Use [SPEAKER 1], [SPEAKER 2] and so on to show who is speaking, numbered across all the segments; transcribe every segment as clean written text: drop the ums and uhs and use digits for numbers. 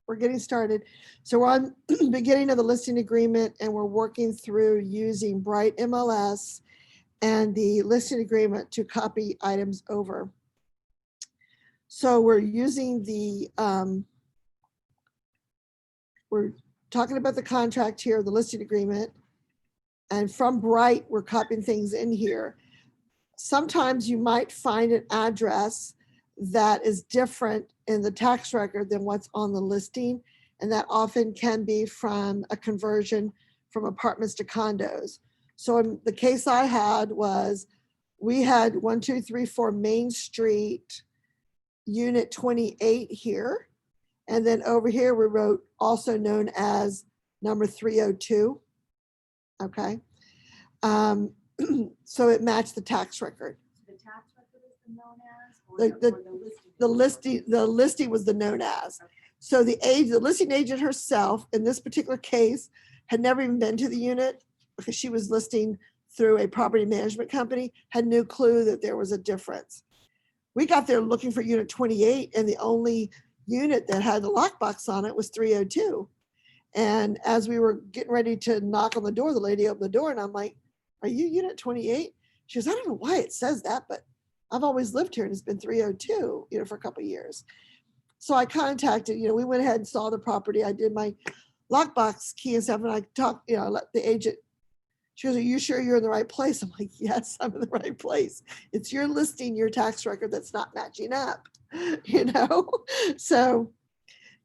[SPEAKER 1] we're getting started. So we're on the beginning of the listing agreement, and we're working through using Bright MLS and the listing agreement to copy items over. So we're using we're talking about the contract here, the listing agreement, and from Bright, we're copying things in here. Sometimes you might find an address that is different in the tax record than what's on the listing. And that often can be from a conversion from apartments to condos. So in the case I had was, we had 1234 Main Street, unit 28 here. And then over here, we wrote also known as number 302. Okay. So it matched the tax record.
[SPEAKER 2] The tax record is the known as, or
[SPEAKER 1] The listing was the known as.
[SPEAKER 2] Okay.
[SPEAKER 1] So the listing agent herself, in this particular case, had never even been to the unit because she was listing through a property management company, had no clue that there was a difference. We got there looking for unit 28, and the only unit that had the lockbox on it was 302. And as we were getting ready to knock on the door, the lady opened the door, and I'm like, "Are you unit 28? She goes, "I don't know why it says that, but I've always lived here and it's been 302, for a couple of years." So I contacted, we went ahead and saw the property. I did my lockbox key and stuff, and I talked, I let the agent, she goes, "Are you sure you're in the right place?" I'm like, "Yes, I'm in the right place. It's your listing, your tax record that's not matching up," So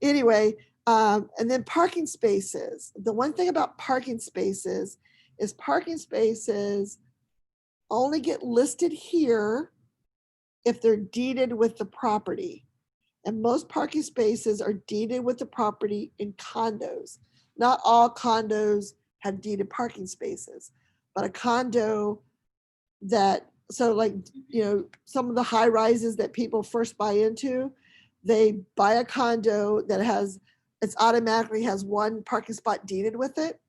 [SPEAKER 1] anyway, and then parking spaces. The one thing about parking spaces is parking spaces only get listed here if they're deeded with the property. And most parking spaces are deeded with the property in condos. Not all condos have deeded parking spaces, but a condo so like, some of the high rises that people first buy into, they buy a condo that automatically has one parking spot deeded with it.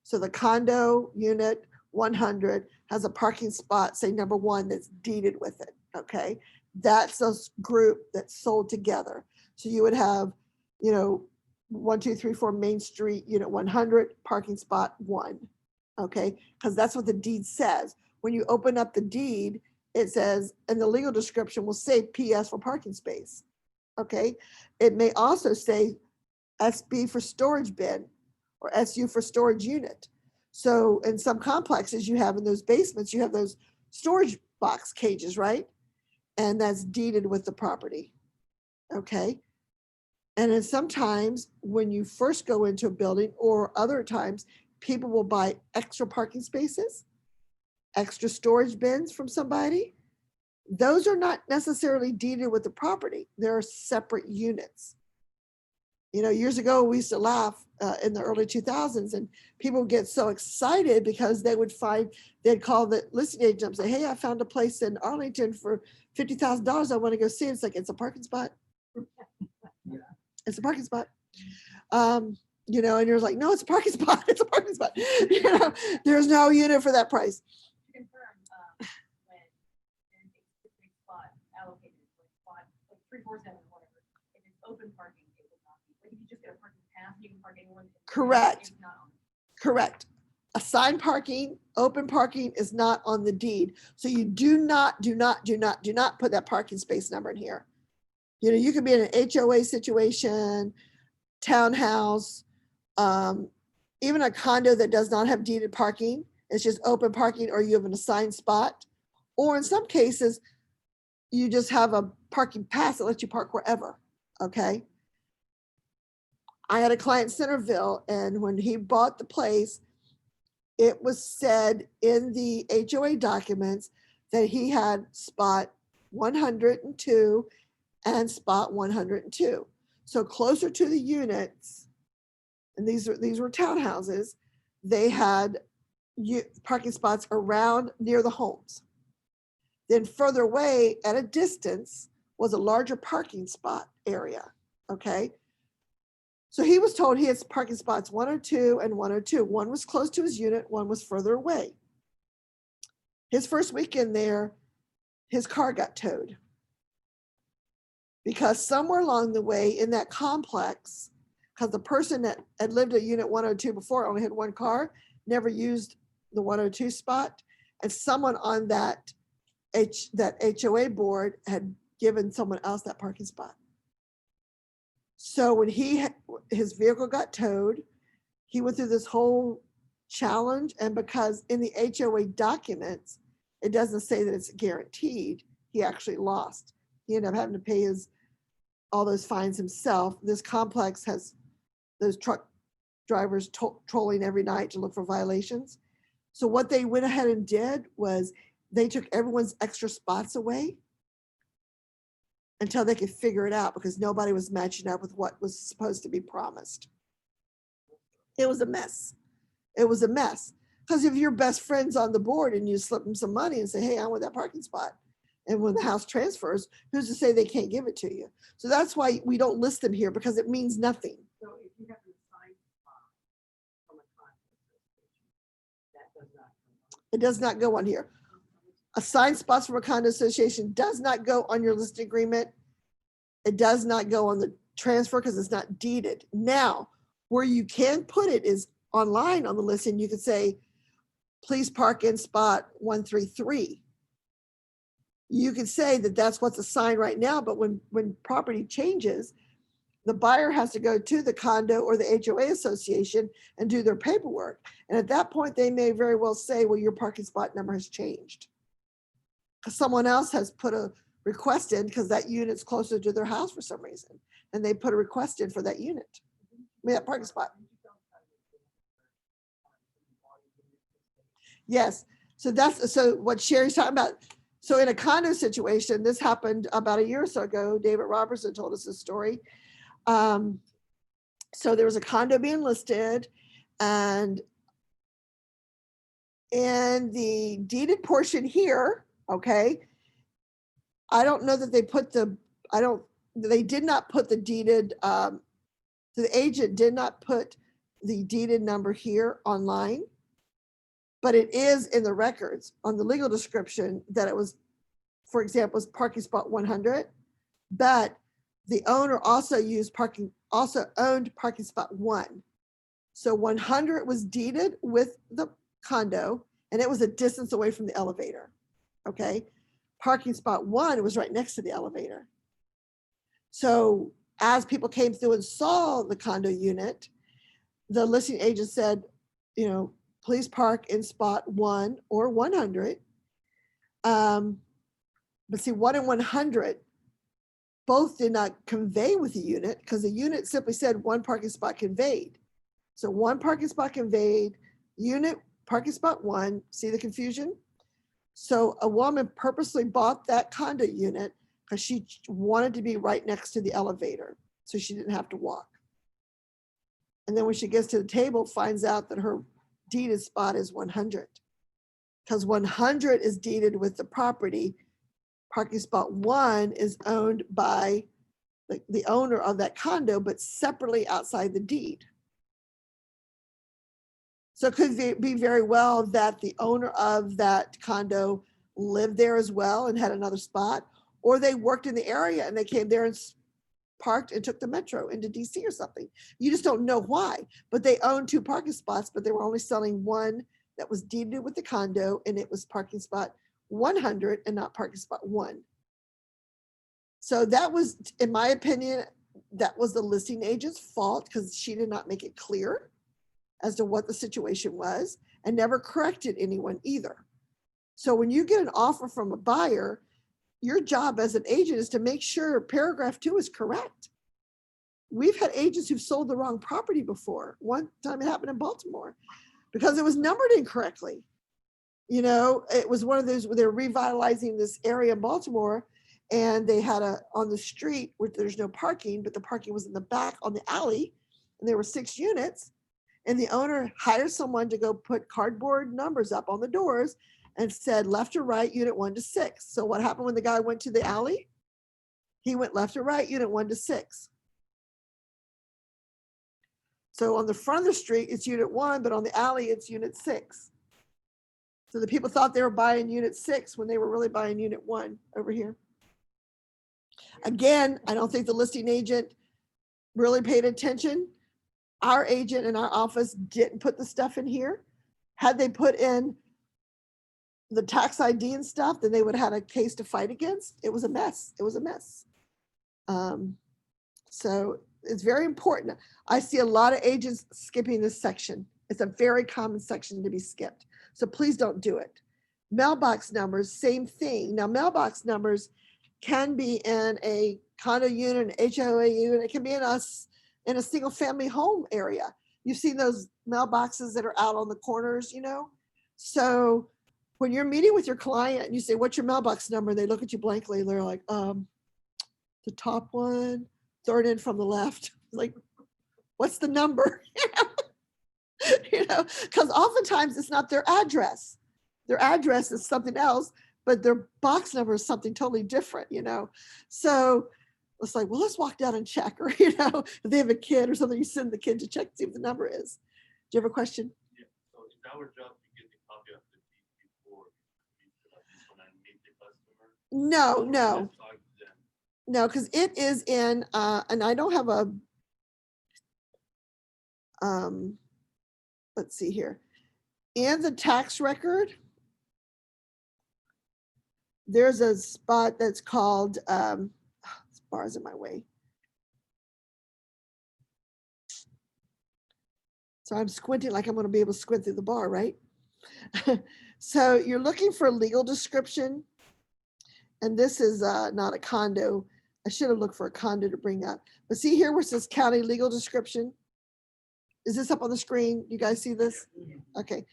[SPEAKER 1] So the condo unit 100 has a parking spot, say number 1, that's deeded with it, okay? That's a group that's sold together. So you would have, 1234 Main Street, unit 100, parking spot 1, okay? Because that's what the deed says. When you open up the deed, it says, and the legal description will say PS for parking space, okay? It may also say SB for storage bin or SU for storage unit. So in some complexes you have in those basements, you have those storage box cages, right? And that's deeded with the property, okay? And then sometimes when you first go into a building, or other times, people will buy extra parking spaces, extra storage bins from somebody. Those are not necessarily deeded with the property. They're separate units. Years ago, we used to laugh in the early 2000s, and people would get so excited because they'd call the listing agent and say, "Hey, I found a place in Arlington for $50,000. I want to go see it." It's like, "It's a parking spot."
[SPEAKER 3] Yeah.
[SPEAKER 1] It's a parking spot. And you're like, "No, it's a parking spot. It's a parking spot." There's no unit for that price.
[SPEAKER 2] To confirm, when there's a specific spot allocated, like spot, like 347 or whatever, if it's open parking, it will not be. Like if you just get a parking pass, you can park anywhere.
[SPEAKER 1] Correct.
[SPEAKER 2] It's not on.
[SPEAKER 1] Correct. Assigned parking, open parking is not on the deed. So you do not put that parking space number in here. You could be in an HOA situation, townhouse, even a condo that does not have deeded parking. It's just open parking, or you have an assigned spot. Or in some cases, you just have a parking pass that lets you park wherever, okay? I had a client in Centerville, and when he bought the place, it was said in the HOA documents that he had spot 102 and spot 102. So closer to the units, and these were townhouses, they had parking spots around near the homes. Then further away at a distance was a larger parking spot area, okay? So he was told he had parking spots 102 and 102. One was close to his unit, one was further away. His first weekend there, his car got towed. because somewhere along the way in that complex, because the person that had lived at unit 102 before only had one car, never used the 102 spot, and someone on that HOA board had given someone else that parking spot. So when his vehicle got towed, he went through this whole challenge, and because in the HOA documents, it doesn't say that it's guaranteed, he actually lost. He ended up having to pay all those fines himself. This complex has those truck drivers trolling every night to look for violations. So what they went ahead and did was they took everyone's extra spots away until they could figure it out, because nobody was matching up with what was supposed to be promised. It was a mess. It was a mess. Because if your best friend's on the board and you slip them some money and say, hey, I want that parking spot, and when the house transfers, who's to say they can't give it to you? So that's why we don't list them here, because it means nothing.
[SPEAKER 3] So if you have an assigned spot from a condo association, that does not come on.
[SPEAKER 1] It does not go on here. Assigned spots from a condo association does not go on your listing agreement. It does not go on the transfer because it's not deeded. Now, where you can put it is online on the listing. You could say, please park in spot 133. You could say that that's what's assigned right now, but when property changes, the buyer has to go to the condo or the HOA association and do their paperwork. And at that point, they may very well say, well, your parking spot number has changed. Someone else has put a request in because that unit's closer to their house for some reason. And they put a request in for that unit, that parking spot. Yes. So what Sherry's talking about. So in a condo situation, this happened about a year or so ago. David Robertson told us this story. So there was a condo being listed, and in the deeded portion here, okay, I don't know that they did not put the deeded, the agent did not put the deeded number here online, but it is in the records on the legal description that it was, for example, was parking spot 100, but the owner also owned parking spot 1. So 100 was deeded with the condo, and it was a distance away from the elevator, okay? Parking spot 1 was right next to the elevator. So as people came through and saw the condo unit, the listing agent said, please park in spot 1 or 100. But see, 1 and 100 both did not convey with the unit, because the unit simply said 1 parking spot conveyed. So 1 parking spot conveyed, unit parking spot 1, see the confusion? So a woman purposely bought that condo unit because she wanted to be right next to the elevator, so she didn't have to walk. And then when she gets to the table, finds out that her deeded spot is 100, because 100 is deeded with the property. Parking spot 1 is owned by the owner of that condo, but separately outside the deed. So it could be very well that the owner of that condo lived there as well and had another spot, or they worked in the area and they came there and parked and took the metro into DC or something. You just don't know why, but they owned 2 parking spots, but they were only selling 1 that was deeded with the condo, and it was parking spot 100 and not parking spot 1. So that was, in my opinion, that was the listing agent's fault, because she did not make it clear as to what the situation was, and never corrected anyone either. So when you get an offer from a buyer, your job as an agent is to make sure paragraph 2 is correct. We've had agents who've sold the wrong property before. One time it happened in Baltimore because it was numbered incorrectly. It was one of those where they're revitalizing this area in Baltimore, and they had on the street where there's no parking, but the parking was in the back on the alley, and there were 6 units, and the owner hired someone to go put cardboard numbers up on the doors and said left or right, unit 1 to 6. So what happened when the guy went to the alley? He went left or right, unit 1 to 6. So on the front of the street, it's unit 1, but on the alley, it's unit 6. So the people thought they were buying unit 6 when they were really buying unit 1 over here. Again, I don't think the listing agent really paid attention. Our agent in our office didn't put the stuff in here. Had they put in the tax ID and stuff, then they would have had a case to fight against. It was a mess. It was a mess. So it's very important. I see a lot of agents skipping this section. It's a very common section to be skipped. So please don't do it. Mailbox numbers, same thing. Now, mailbox numbers can be in a condo unit, an HOA unit. It can be in a single family home area. You've seen those mailboxes that are out on the corners, you know? So when you're meeting with your client and you say, what's your mailbox number? They look at you blankly. They're like, the top one, third in from the left. Like, what's the number? You know, because oftentimes it's not their address. Their address is something else, but their box number is something totally different, you know? So it's like, well, let's walk down and check. Or, you know, if they have a kid or something, you send the kid to check to see what the number is. Do you have a question?
[SPEAKER 4] Yeah, so it's our job to get the copy of the deed before we meet the customer.
[SPEAKER 1] No,
[SPEAKER 4] Or
[SPEAKER 1] no,
[SPEAKER 4] let's talk to them.
[SPEAKER 1] no, because it is in, and I don't have a, let's see here. In the tax record, there's a spot that's called, this bar's in my way. So I'm squinting like I'm going to be able to squint through the bar, right? So you're looking for legal description. And this is not a condo. I should have looked for a condo to bring up. But see here where it says county legal description? Is this up on the screen? You guys see this? Okay.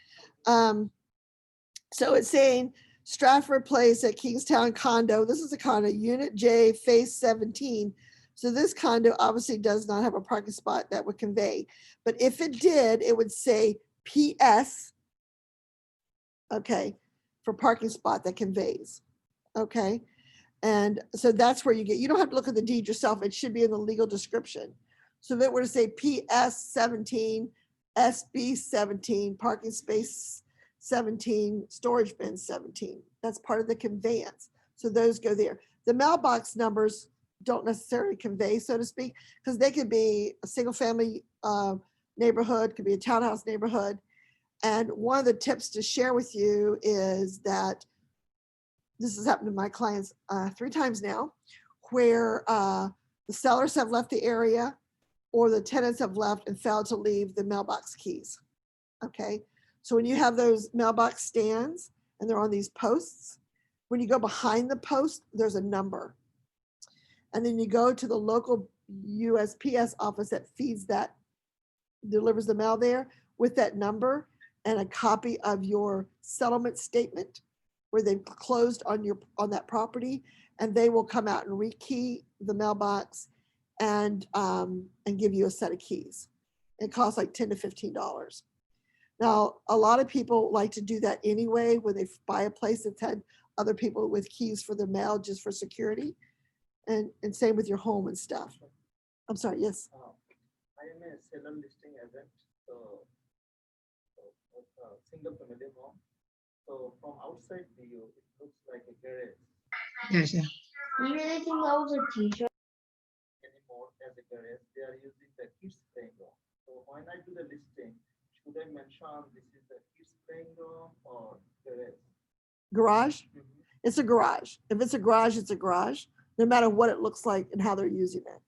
[SPEAKER 1] So it's saying Stratford Place at Kingstown condo. This is a condo, Unit J, phase 17. So this condo obviously does not have a parking spot that would convey. But if it did, it would say PS, okay, for parking spot that conveys, okay? And so that's where you don't have to look at the deed yourself. It should be in the legal description. So if it were to say PS 17, SB 17, parking space 17, storage bin 17, that's part of the conveyance. So those go there. The mailbox numbers don't necessarily convey, so to speak, because they could be a single family neighborhood, could be a townhouse neighborhood. And one of the tips to share with you is that this has happened to my clients 3 times now, where the sellers have left the area or the tenants have left and failed to leave the mailbox keys. Okay, so when you have those mailbox stands and they're on these posts, when you go behind the post, there's a number. And then you go to the local USPS office that feeds that, delivers the mail there with that number and a copy of your settlement statement where they've closed on that property, and they will come out and rekey the mailbox and give you a set of keys. It costs like $10 to $15. Now, a lot of people like to do that anyway when they buy a place that's had other people with keys for the mail just for security, and same with your home and stuff. I'm sorry, yes.
[SPEAKER 5] I am a seller listing agent, so single family home. So from outside view, it looks like a garage.
[SPEAKER 6] Yes, yeah.
[SPEAKER 7] You really think that was a teacher?
[SPEAKER 5] Anymore as a garage, they are using the kids playing room. So when I do the listing, should I mention this is a kids playing room or garage?
[SPEAKER 1] Garage? It's a garage. If it's a garage, it's a garage, no matter what it looks like and how they're using it.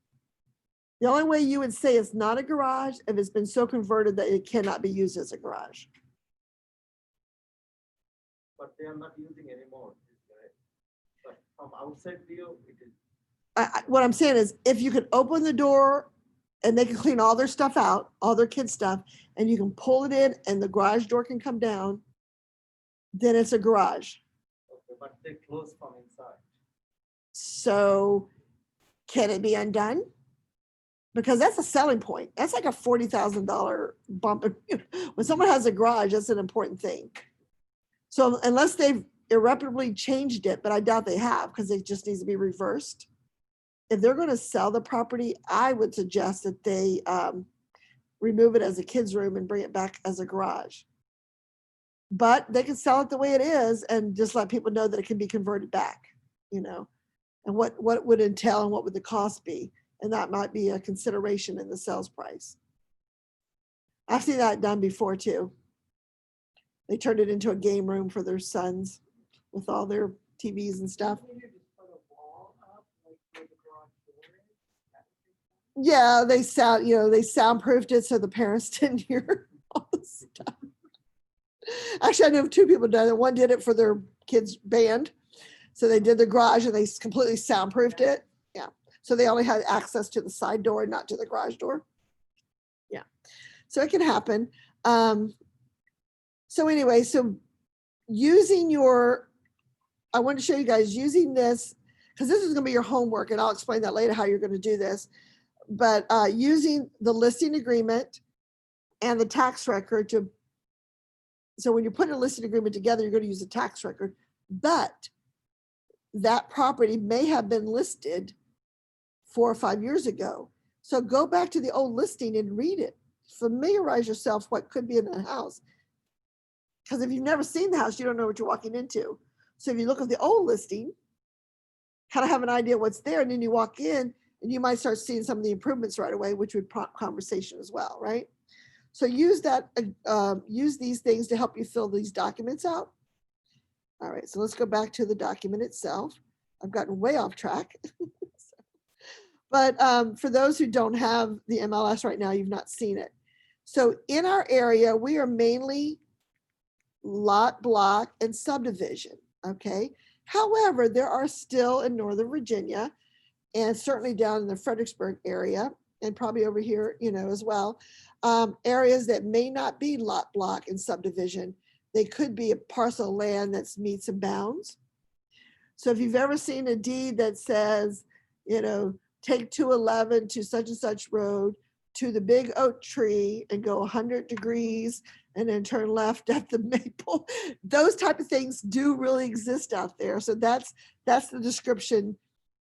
[SPEAKER 1] The only way you would say it's not a garage if it's been so converted that it cannot be used as a garage.
[SPEAKER 5] But they are not using anymore this garage. But from outside view, it is.
[SPEAKER 1] What I'm saying is if you could open the door and they can clean all their stuff out, all their kids' stuff, and you can pull it in and the garage door can come down, then it's a garage.
[SPEAKER 5] Okay, but they close from inside.
[SPEAKER 1] So can it be undone? Because that's a selling point. That's like a $40,000 bump. When someone has a garage, that's an important thing. So unless they've irreparably changed it, but I doubt they have because it just needs to be reversed. If they're going to sell the property, I would suggest that they remove it as a kid's room and bring it back as a garage. But they can sell it the way it is and just let people know that it can be converted back, you know. and what it would entail and what would the cost be. And that might be a consideration in the sales price. I've seen that done before too. They turned it into a game room for their sons with all their TVs and stuff.
[SPEAKER 3] Can you just put a wall up, like where the garage door is? That would be fun.
[SPEAKER 1] Yeah, they soundproofed it so the parents didn't hear all the stuff. Actually, I know of two people done it. One did it for their kids' band. So they did the garage and they completely soundproofed it. Yeah. So they only had access to the side door, not to the garage door. Yeah. So it can happen. So anyway, so I want to show you guys using this, because this is going to be your homework, and I'll explain that later how you're going to do this. But using the listing agreement and the tax record so when you're putting a listing agreement together, you're going to use a tax record, but that property may have been listed 4 or 5 years ago. So go back to the old listing and read it. Familiarize yourself what could be in the house. Because if you've never seen the house, you don't know what you're walking into. So if you look at the old listing, kind of have an idea what's there, and then you walk in and you might start seeing some of the improvements right away, which would prompt conversation as well, right? So use these things to help you fill these documents out. All right, so let's go back to the document itself. I've gotten way off track. But for those who don't have the MLS right now, you've not seen it. So in our area, we are mainly lot, block, and subdivision, okay? However, there are still in Northern Virginia, and certainly down in the Fredericksburg area, and probably over here, as well, areas that may not be lot, block, and subdivision. They could be a parcel of land that's meets and bounds. So if you've ever seen a deed that says, take 211 to such and such road to the big oak tree and go 100 degrees and then turn left at the maple, those type of things do really exist out there. So that's the description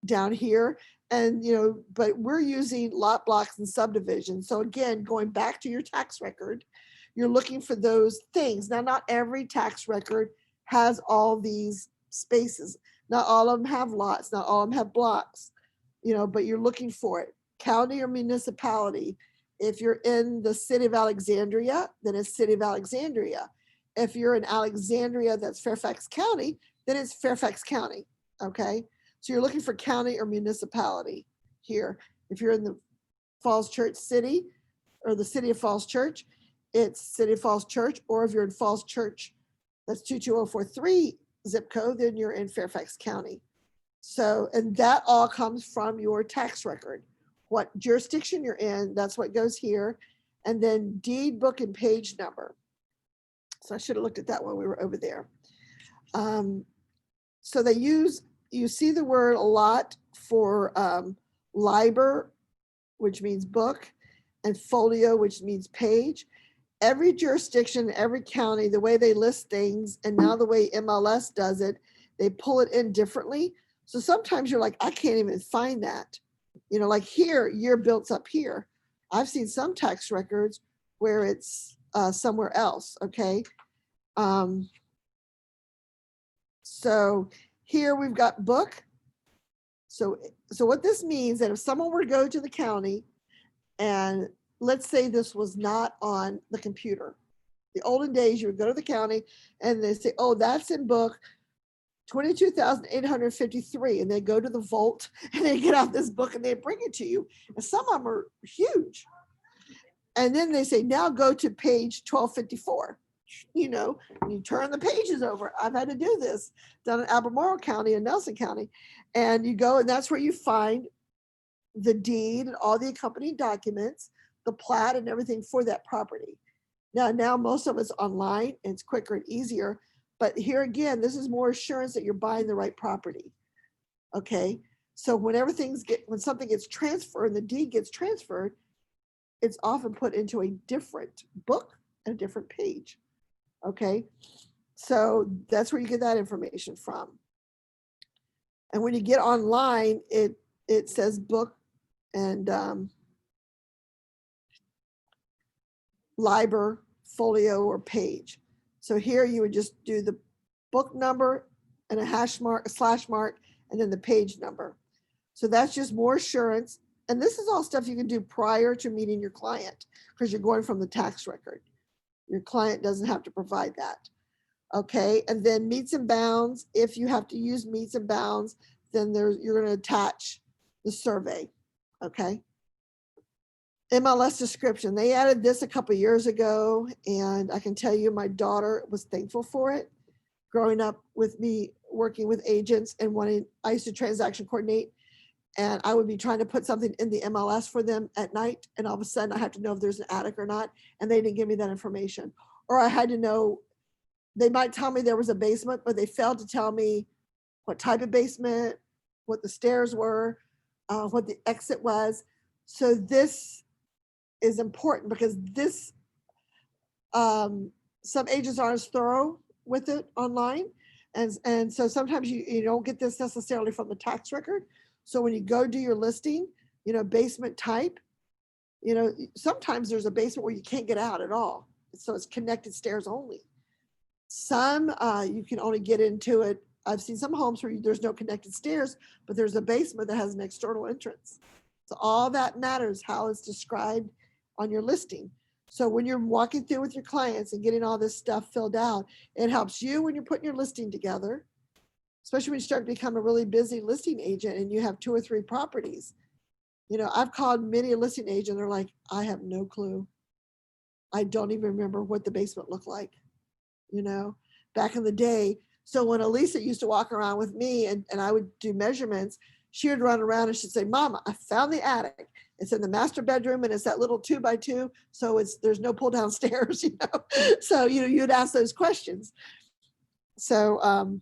[SPEAKER 1] down here. And, but we're using lot, blocks, and subdivisions. So again, going back to your tax record, you're looking for those things. Now, not every tax record has all these spaces. Not all of them have lots, not all of them have blocks, but you're looking for it. County or municipality. If you're in the city of Alexandria, then it's city of Alexandria. If you're in Alexandria, that's Fairfax County, then it's Fairfax County, okay? So you're looking for county or municipality here. If you're in the Falls Church City or the city of Falls Church, it's city of Falls Church. Or if you're in Falls Church, that's 22043 zip code, then you're in Fairfax County. So, and that all comes from your tax record. What jurisdiction you're in, that's what goes here. And then deed, book, and page number. So I should have looked at that when we were over there. So you see the word a lot for liber, which means book, and folio, which means page. Every jurisdiction, every county, the way they list things, and now the way MLS does it, they pull it in differently. So sometimes you're like, I can't even find that. Like here, year built up here. I've seen some tax records where it's somewhere else, okay? So here we've got book. So what this means that if someone were to go to the county, and let's say this was not on the computer. The olden days, you would go to the county and they say, oh, that's in book 22,853. And they go to the vault and they get out this book and they bring it to you. And some of them are huge. And then they say, now go to page 1254. And you turn the pages over. I've had to do this down in Albemarle County and Nelson County. And you go, and that's where you find the deed and all the accompanying documents, the plat and everything for that property. Now most of it's online and it's quicker and easier. But here again, this is more assurance that you're buying the right property. Okay. So when something gets transferred and the deed gets transferred, it's often put into a different book and a different page. Okay. So that's where you get that information from. And when you get online, it says book and liber, folio, or page. So here you would just do the book number and a hash mark, a slash mark, and then the page number. So that's just more assurance. And this is all stuff you can do prior to meeting your client because you're going from the tax record. Your client doesn't have to provide that. Okay, and then meets and bounds. If you have to use meets and bounds, then you're going to attach the survey. Okay. MLS description. They added this a couple years ago, and I can tell you my daughter was thankful for it. Growing up with me working with agents and I used to transaction coordinate, and I would be trying to put something in the MLS for them at night, and all of a sudden I have to know if there's an attic or not, and they didn't give me that information. Or I had to know, they might tell me there was a basement, but they failed to tell me what type of basement, what the stairs were, what the exit was. So this is important because this, some agents aren't as thorough with it online. And so sometimes you don't get this necessarily from the tax record. So when you go do your listing, basement type, sometimes there's a basement where you can't get out at all. So it's connected stairs only. Some, you can only get into it. I've seen some homes where there's no connected stairs, but there's a basement that has an external entrance. So all that matters how it's described on your listing. So when you're walking through with your clients and getting all this stuff filled out, it helps you when you're putting your listing together, especially when you start to become a really busy listing agent and you have 2 or 3 properties. I've called many a listing agent. They're like, I have no clue. I don't even remember what the basement looked like, back in the day. So when Elisa used to walk around with me and I would do measurements, she would run around and she'd say, Mama, I found the attic. It's in the master bedroom and it's that little 2x2. So there's no pull down stairs, So, you'd ask those questions. So,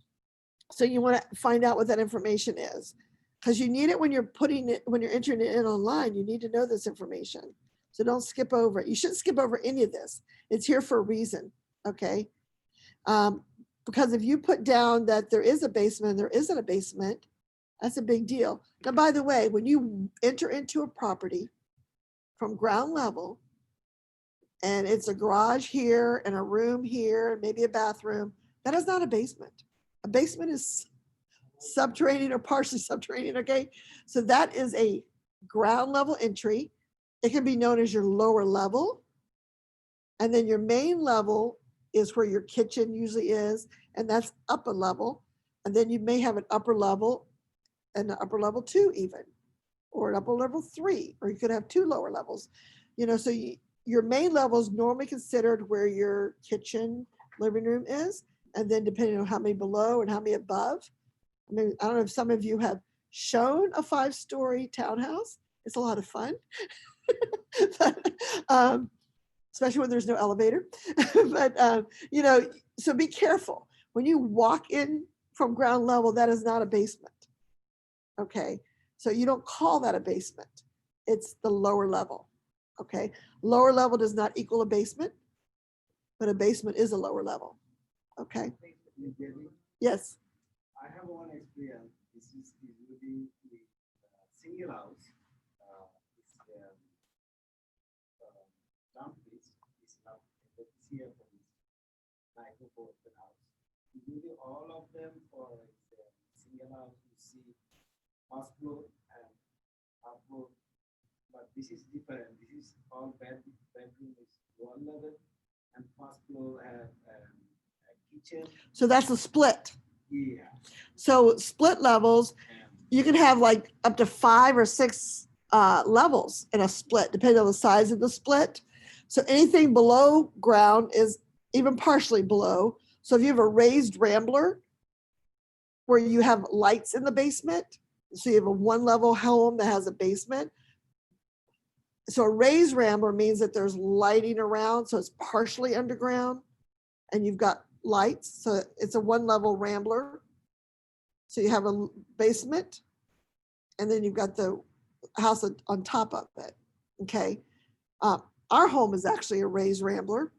[SPEAKER 1] so you want to find out what that information is because you need it when you're entering it in online. You need to know this information. So don't skip over it. You shouldn't skip over any of this. It's here for a reason. Okay. Because if you put down that there is a basement and there isn't a basement, that's a big deal. Now, by the way, when you enter into a property from ground level and it's a garage here and a room here, maybe a bathroom, that is not a basement. A basement is subterranean or partially subterranean, okay? So that is a ground level entry. It can be known as your lower level. And then your main level is where your kitchen usually is, and that's upper level. And then you may have an upper level and an upper level 2 even, or an upper level 3, or you could have 2 lower levels. So your main level is normally considered where your kitchen, living room is, and then depending on how many below and how many above. I mean, I don't know if some of you have shown a 5-story townhouse. It's a lot of fun. But, especially when there's no elevator. But, so be careful. When you walk in from ground level, that is not a basement. Okay. So you don't call that a basement. It's the lower level. Okay. Lower level does not equal a basement, but a basement is a lower level. Okay. Yes.
[SPEAKER 5] I have one experience. This is usually the single house. Dump is not the here for this. Like for the house. Usually all of them for single house you see first floor and top floor. But this is different. This is all bedroom is 1 level and first floor have a kitchen.
[SPEAKER 1] So that's a split.
[SPEAKER 5] Yeah.
[SPEAKER 1] So split levels, you can have like up to 5 or 6 levels in a split, depending on the size of the split. So anything below ground is even partially below. So if you have a raised rambler where you have lights in the basement, so you have a 1-level home that has a basement. So a raised rambler means that there's lighting around, so it's partially underground and you've got lights. So it's a 1-level rambler. So you have a basement and then you've got the house on top of it. Okay. Our home is actually a raised rambler.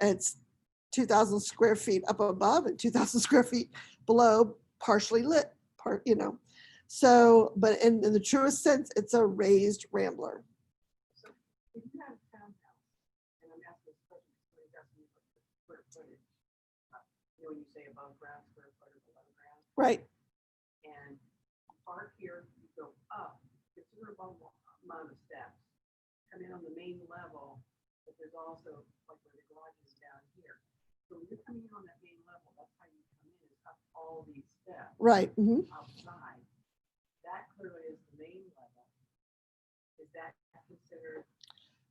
[SPEAKER 1] It's 2,000 square feet up above and 2,000 square feet below, partially lit, So, but in the truest sense, it's a raised rambler.
[SPEAKER 3] So if you have a townhouse, and I'm asking this question, somebody's asking me what the square footage, when you say above ground square foot or below ground,
[SPEAKER 1] Right.
[SPEAKER 3] And you park here, you go up, considerable amount of steps, come in on the main level, but there's also, like where the garage is down here. So when you're coming in on that main level, that's how you come in, is up all these steps
[SPEAKER 1] Right.
[SPEAKER 3] outside. That clearly is the main level. Is that considered?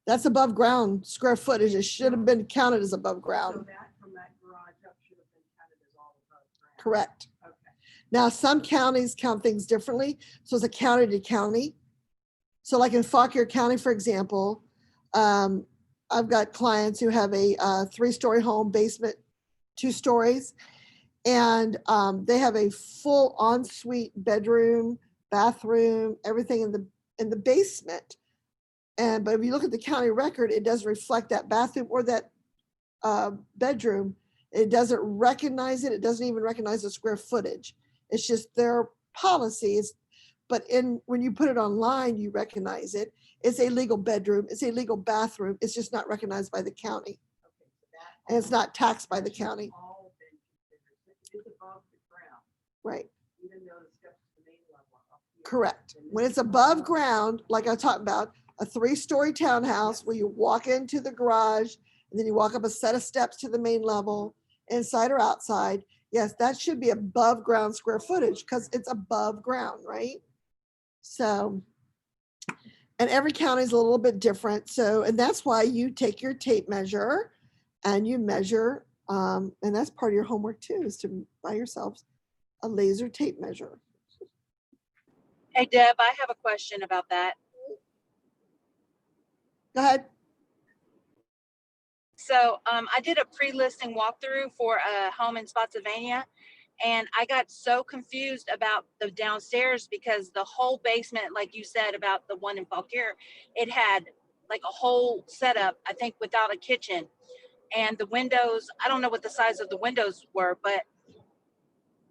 [SPEAKER 1] That's above ground square footage. It should have been counted as above
[SPEAKER 3] So
[SPEAKER 1] ground.
[SPEAKER 3] that from that garage up should have been counted as all above ground?
[SPEAKER 1] Correct.
[SPEAKER 3] Okay.
[SPEAKER 1] Now, some counties count things differently. So it's a county to county. So like in Fauquier County, for example, I've got clients who have a 3-story home, basement, 2 stories, and they have a full ensuite bedroom, bathroom, everything in the basement. But if you look at the county record, it doesn't reflect that bathroom or that bedroom. It doesn't recognize it. It doesn't even recognize the square footage. It's just their policies. But when you put it online, you recognize it. It's a legal bedroom. It's a legal bathroom. It's just not recognized by the county.
[SPEAKER 3] Okay, so that.
[SPEAKER 1] And it's not taxed by the county.
[SPEAKER 3] All been considered, it's above the ground,
[SPEAKER 1] Right.
[SPEAKER 3] even though the steps to the main level are up here.
[SPEAKER 1] Correct.
[SPEAKER 3] And
[SPEAKER 1] When
[SPEAKER 3] this
[SPEAKER 1] it's
[SPEAKER 3] is
[SPEAKER 1] above ground, like I talked about, a 3-story townhouse where you walk into the garage and then you walk up a set of steps to the main level, inside or outside. Yes, that should be above ground square footage because it's above ground, right? So, and every county is a little bit different. So, and that's why you take your tape measure and you measure, and that's part of your homework too, is to buy yourselves a laser tape measure.
[SPEAKER 6] Hey Deb, I have a question about that.
[SPEAKER 1] Go ahead.
[SPEAKER 6] So I did a pre-listing walkthrough for a home in Spotsylvania, and I got so confused about the downstairs because the whole basement, like you said about the one in Fauquier, it had like a whole setup, I think, without a kitchen. And the windows, I don't know what the size of the windows were, but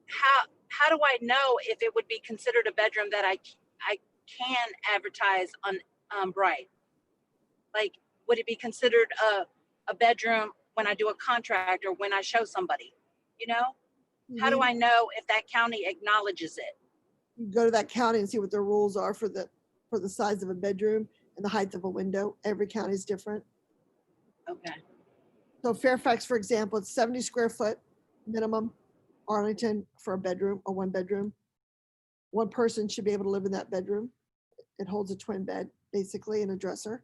[SPEAKER 6] how do I know if it would be considered a bedroom that I can advertise on Bright? Like, would it be considered a bedroom when I do a contract or when I show somebody? You know, how do I know if that county acknowledges it?
[SPEAKER 1] You go to that county and see what their rules are for the size of a bedroom and the height of a window. Every county is different.
[SPEAKER 6] Okay.
[SPEAKER 1] So Fairfax, for example, it's 70 square foot minimum. Arlington for a bedroom, a 1-bedroom. One person should be able to live in that bedroom. It holds a twin bed, basically, and a dresser.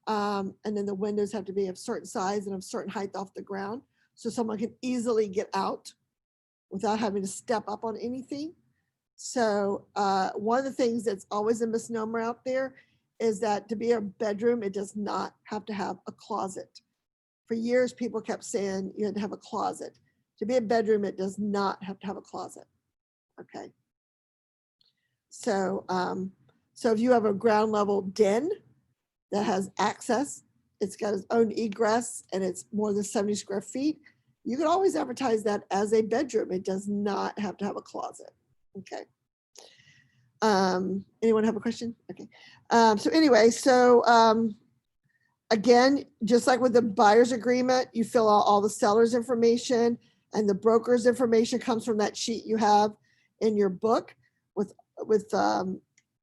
[SPEAKER 1] And then the windows have to be of certain size and of certain height off the ground, so someone can easily get out without having to step up on anything. So one of the things that's always a misnomer out there is that to be a bedroom, it does not have to have a closet. For years, people kept saying you had to have a closet. To be a bedroom, it does not have to have a closet. Okay. So, so if you have a ground level den that has access, it's got its own egress, and it's more than 70 square feet, you can always advertise that as a bedroom. It does not have to have a closet. Okay. Anyone have a question? Okay. So anyway, again, just like with the buyer's agreement, you fill out all the seller's information, and the broker's information comes from that sheet you have in your book. With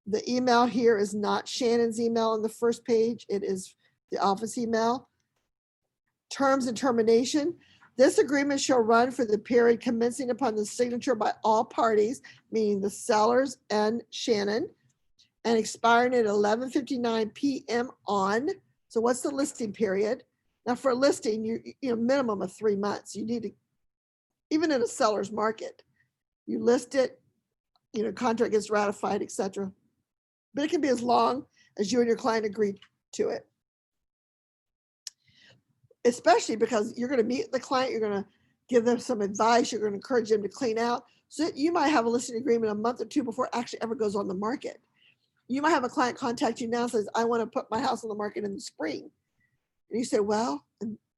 [SPEAKER 1] the email here is not Shannon's email on the first page. It is the office email. Terms and termination. This agreement shall run for the period commencing upon the signature by all parties, meaning the sellers and Shannon, and expiring at 11:59 p.m. on. So what's the listing period? Now for a listing, you minimum of 3 months. You need to, even in a seller's market, you list it, contract gets ratified, etc. But it can be as long as you and your client agree to it. Especially because you're going to meet the client, you're going to give them some advice, you're going to encourage them to clean out. So you might have a listing agreement a month or 2 before it actually ever goes on the market. You might have a client contact you now and says, I want to put my house on the market in the spring. And you say, well,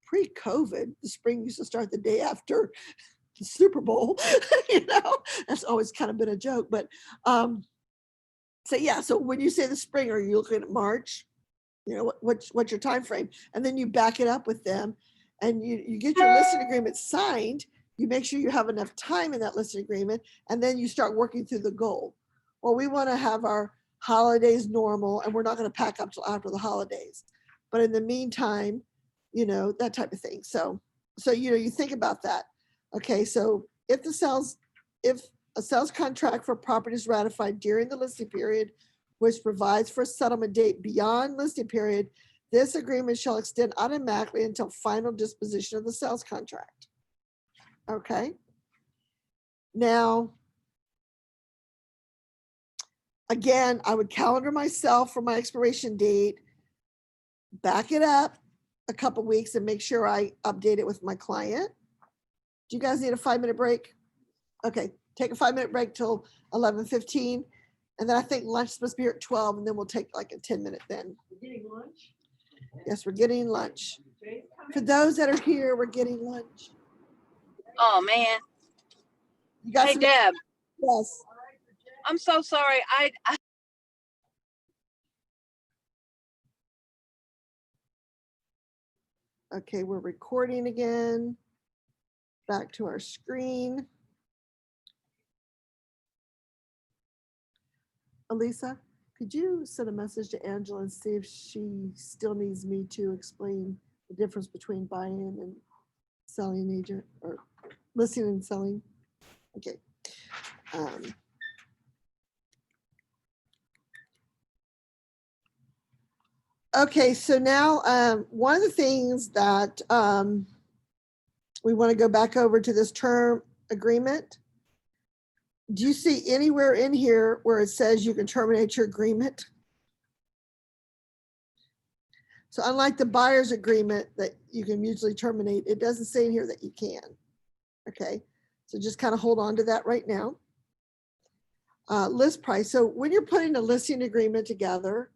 [SPEAKER 1] pre-COVID, the spring used to start the day after the Super Bowl. That's always kind of been a joke. But so when you say the spring, are you looking at March? What's your time frame? And then you back it up with them, and you get your listing agreement signed, You make sure you have enough time in that listing agreement, and then you start working through the goal. Well, we want to have our holidays normal, and we're not going to pack up till after the holidays. But in the meantime, that type of thing. So you think about that. Okay, so if a sales contract for property is ratified during the listing period, which provides for a settlement date beyond listing period, this agreement shall extend automatically until final disposition of the sales contract. Okay. Now, again, I would calendar myself for my expiration date, back it up a couple weeks and make sure I update it with my client. Do you guys need a 5-minute break? Okay, take a 5-minute break till 11:15. And then I think lunch is supposed to be here at 12, and then we'll take like a 10-minute then.
[SPEAKER 3] We're getting lunch?
[SPEAKER 1] Yes, we're getting lunch.
[SPEAKER 3] Jay's coming?
[SPEAKER 1] For those that are here, we're getting lunch.
[SPEAKER 6] Oh, man.
[SPEAKER 1] You got
[SPEAKER 6] Hey,
[SPEAKER 1] some?
[SPEAKER 6] Deb,
[SPEAKER 1] Yes.
[SPEAKER 6] I'm so sorry. I
[SPEAKER 1] Okay, we're recording again. Back to our screen. Elisa, could you send a message to Angela and see if she still needs me to explain the difference between buying and selling agent, or listing and selling? Okay. Okay, so now one of the things that we want to go back over to this term agreement. Do you see anywhere in here where it says you can terminate your agreement? So unlike the buyer's agreement that you can mutually terminate, it doesn't say in here that you can. Okay, so just kind of hold on to that right now. List price. So when you're putting a listing agreement together,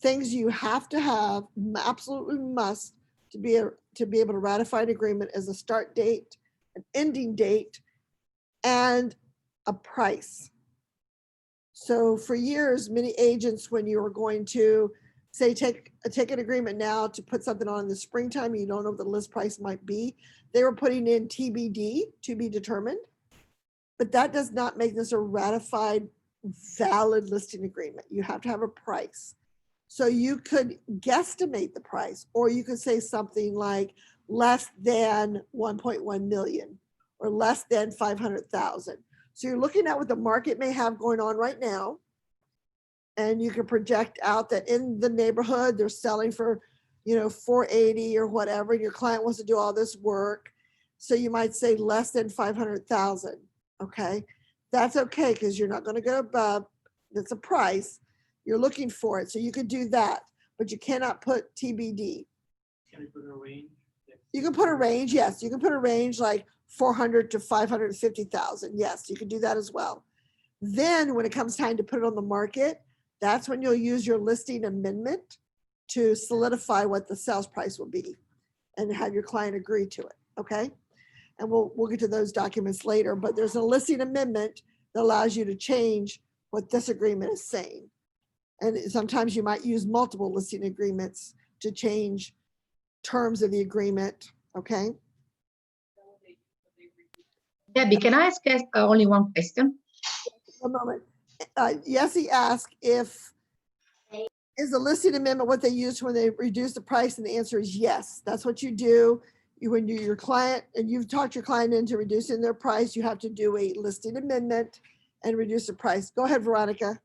[SPEAKER 1] things you have to have, absolutely must, to be able to ratify an agreement as a start date, an ending date, and a price. So for years, many agents, when you were going to say, take an agreement now to put something on in the springtime, you don't know what the list price might be, they were putting in TBD, to be determined. But that does not make this a ratified, valid listing agreement. You have to have a price. So you could guesstimate the price, or you could say something like less than 1.1 million or less than 500,000. So you're looking at what the market may have going on right now. And you can project out that in the neighborhood, they're selling for, 480 or whatever, and your client wants to do all this work. So you might say less than 500,000, okay? That's okay, because you're not gonna go above, that's a price. You're looking for it, so you could do that, but you cannot put TBD.
[SPEAKER 4] Can you put a range?
[SPEAKER 1] You can put a range, yes. You can put a range like 400 to 550,000. Yes, you can do that as well. Then when it comes time to put it on the market, that's when you'll use your listing amendment to solidify what the sales price will be and have your client agree to it, okay? And we'll get to those documents later, but there's a listing amendment that allows you to change what this agreement is saying. And sometimes you might use multiple listing agreements to change terms of the agreement, okay?
[SPEAKER 8] Debbie, can I ask only one question?
[SPEAKER 1] One moment. Yessie asked is the listing amendment what they use when they reduce the price? And the answer is yes. That's what you do. When you're your client and you've talked your client into reducing their price, you have to do a listing amendment and reduce the price. Go ahead, Veronica.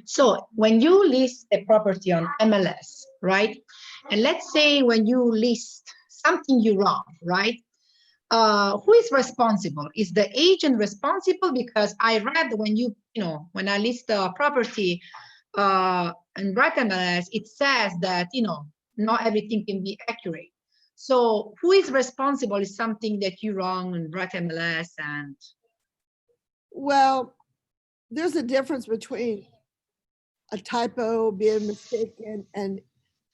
[SPEAKER 8] So when you list a property on MLS, right? And let's say when you list something you wrong, right? Who is responsible? Is the agent responsible? Because I read when I list the property and right MLS, it says that, not everything can be accurate. So who is responsible is something that you wrong and right MLS and.
[SPEAKER 1] Well, there's a difference between a typo, being mistaken, and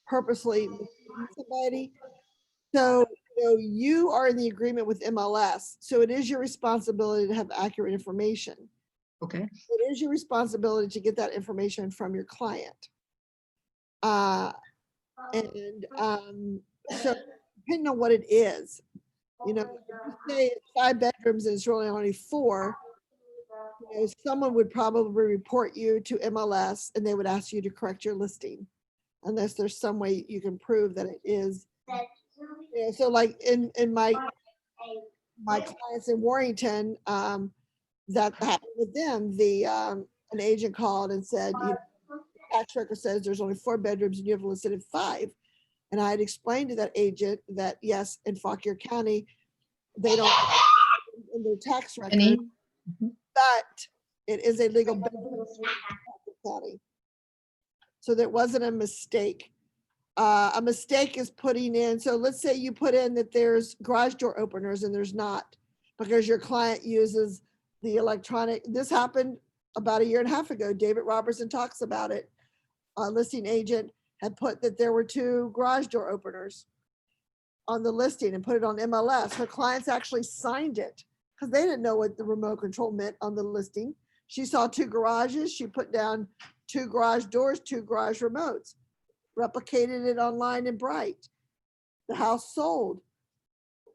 [SPEAKER 1] purposely misleading somebody. So you are in the agreement with MLS. So it is your responsibility to have accurate information.
[SPEAKER 8] Okay.
[SPEAKER 1] It is your responsibility to get that information from your client. So depending on what it is, You know, if you say it's 5 bedrooms and it's really only 4, you know, someone would probably report you to MLS and they would ask you to correct your listing. Unless there's some way you can prove that it is. You know, so like in my clients in Warrington, that happened with them, an agent called and said, you know, tax record says there's only 4 bedrooms and you have listed at 5. And I had explained to that agent that yes, in Fauquier County, they don't in their tax record,
[SPEAKER 8] Any?
[SPEAKER 1] but it is a legal bedroom in Fauquier County. So there wasn't a mistake. A mistake is putting in, so let's say you put in that there's garage door openers and there's not, because your client uses the electronic. This happened about 1.5 years ago. David Robertson talks about it. A listing agent had put that there were 2 garage door openers on the listing and put it on MLS. Her clients actually signed it because they didn't know what the remote control meant on the listing. She saw 2 garages. She put down 2 garage doors, 2 garage remotes, replicated it online in Bright. The house sold.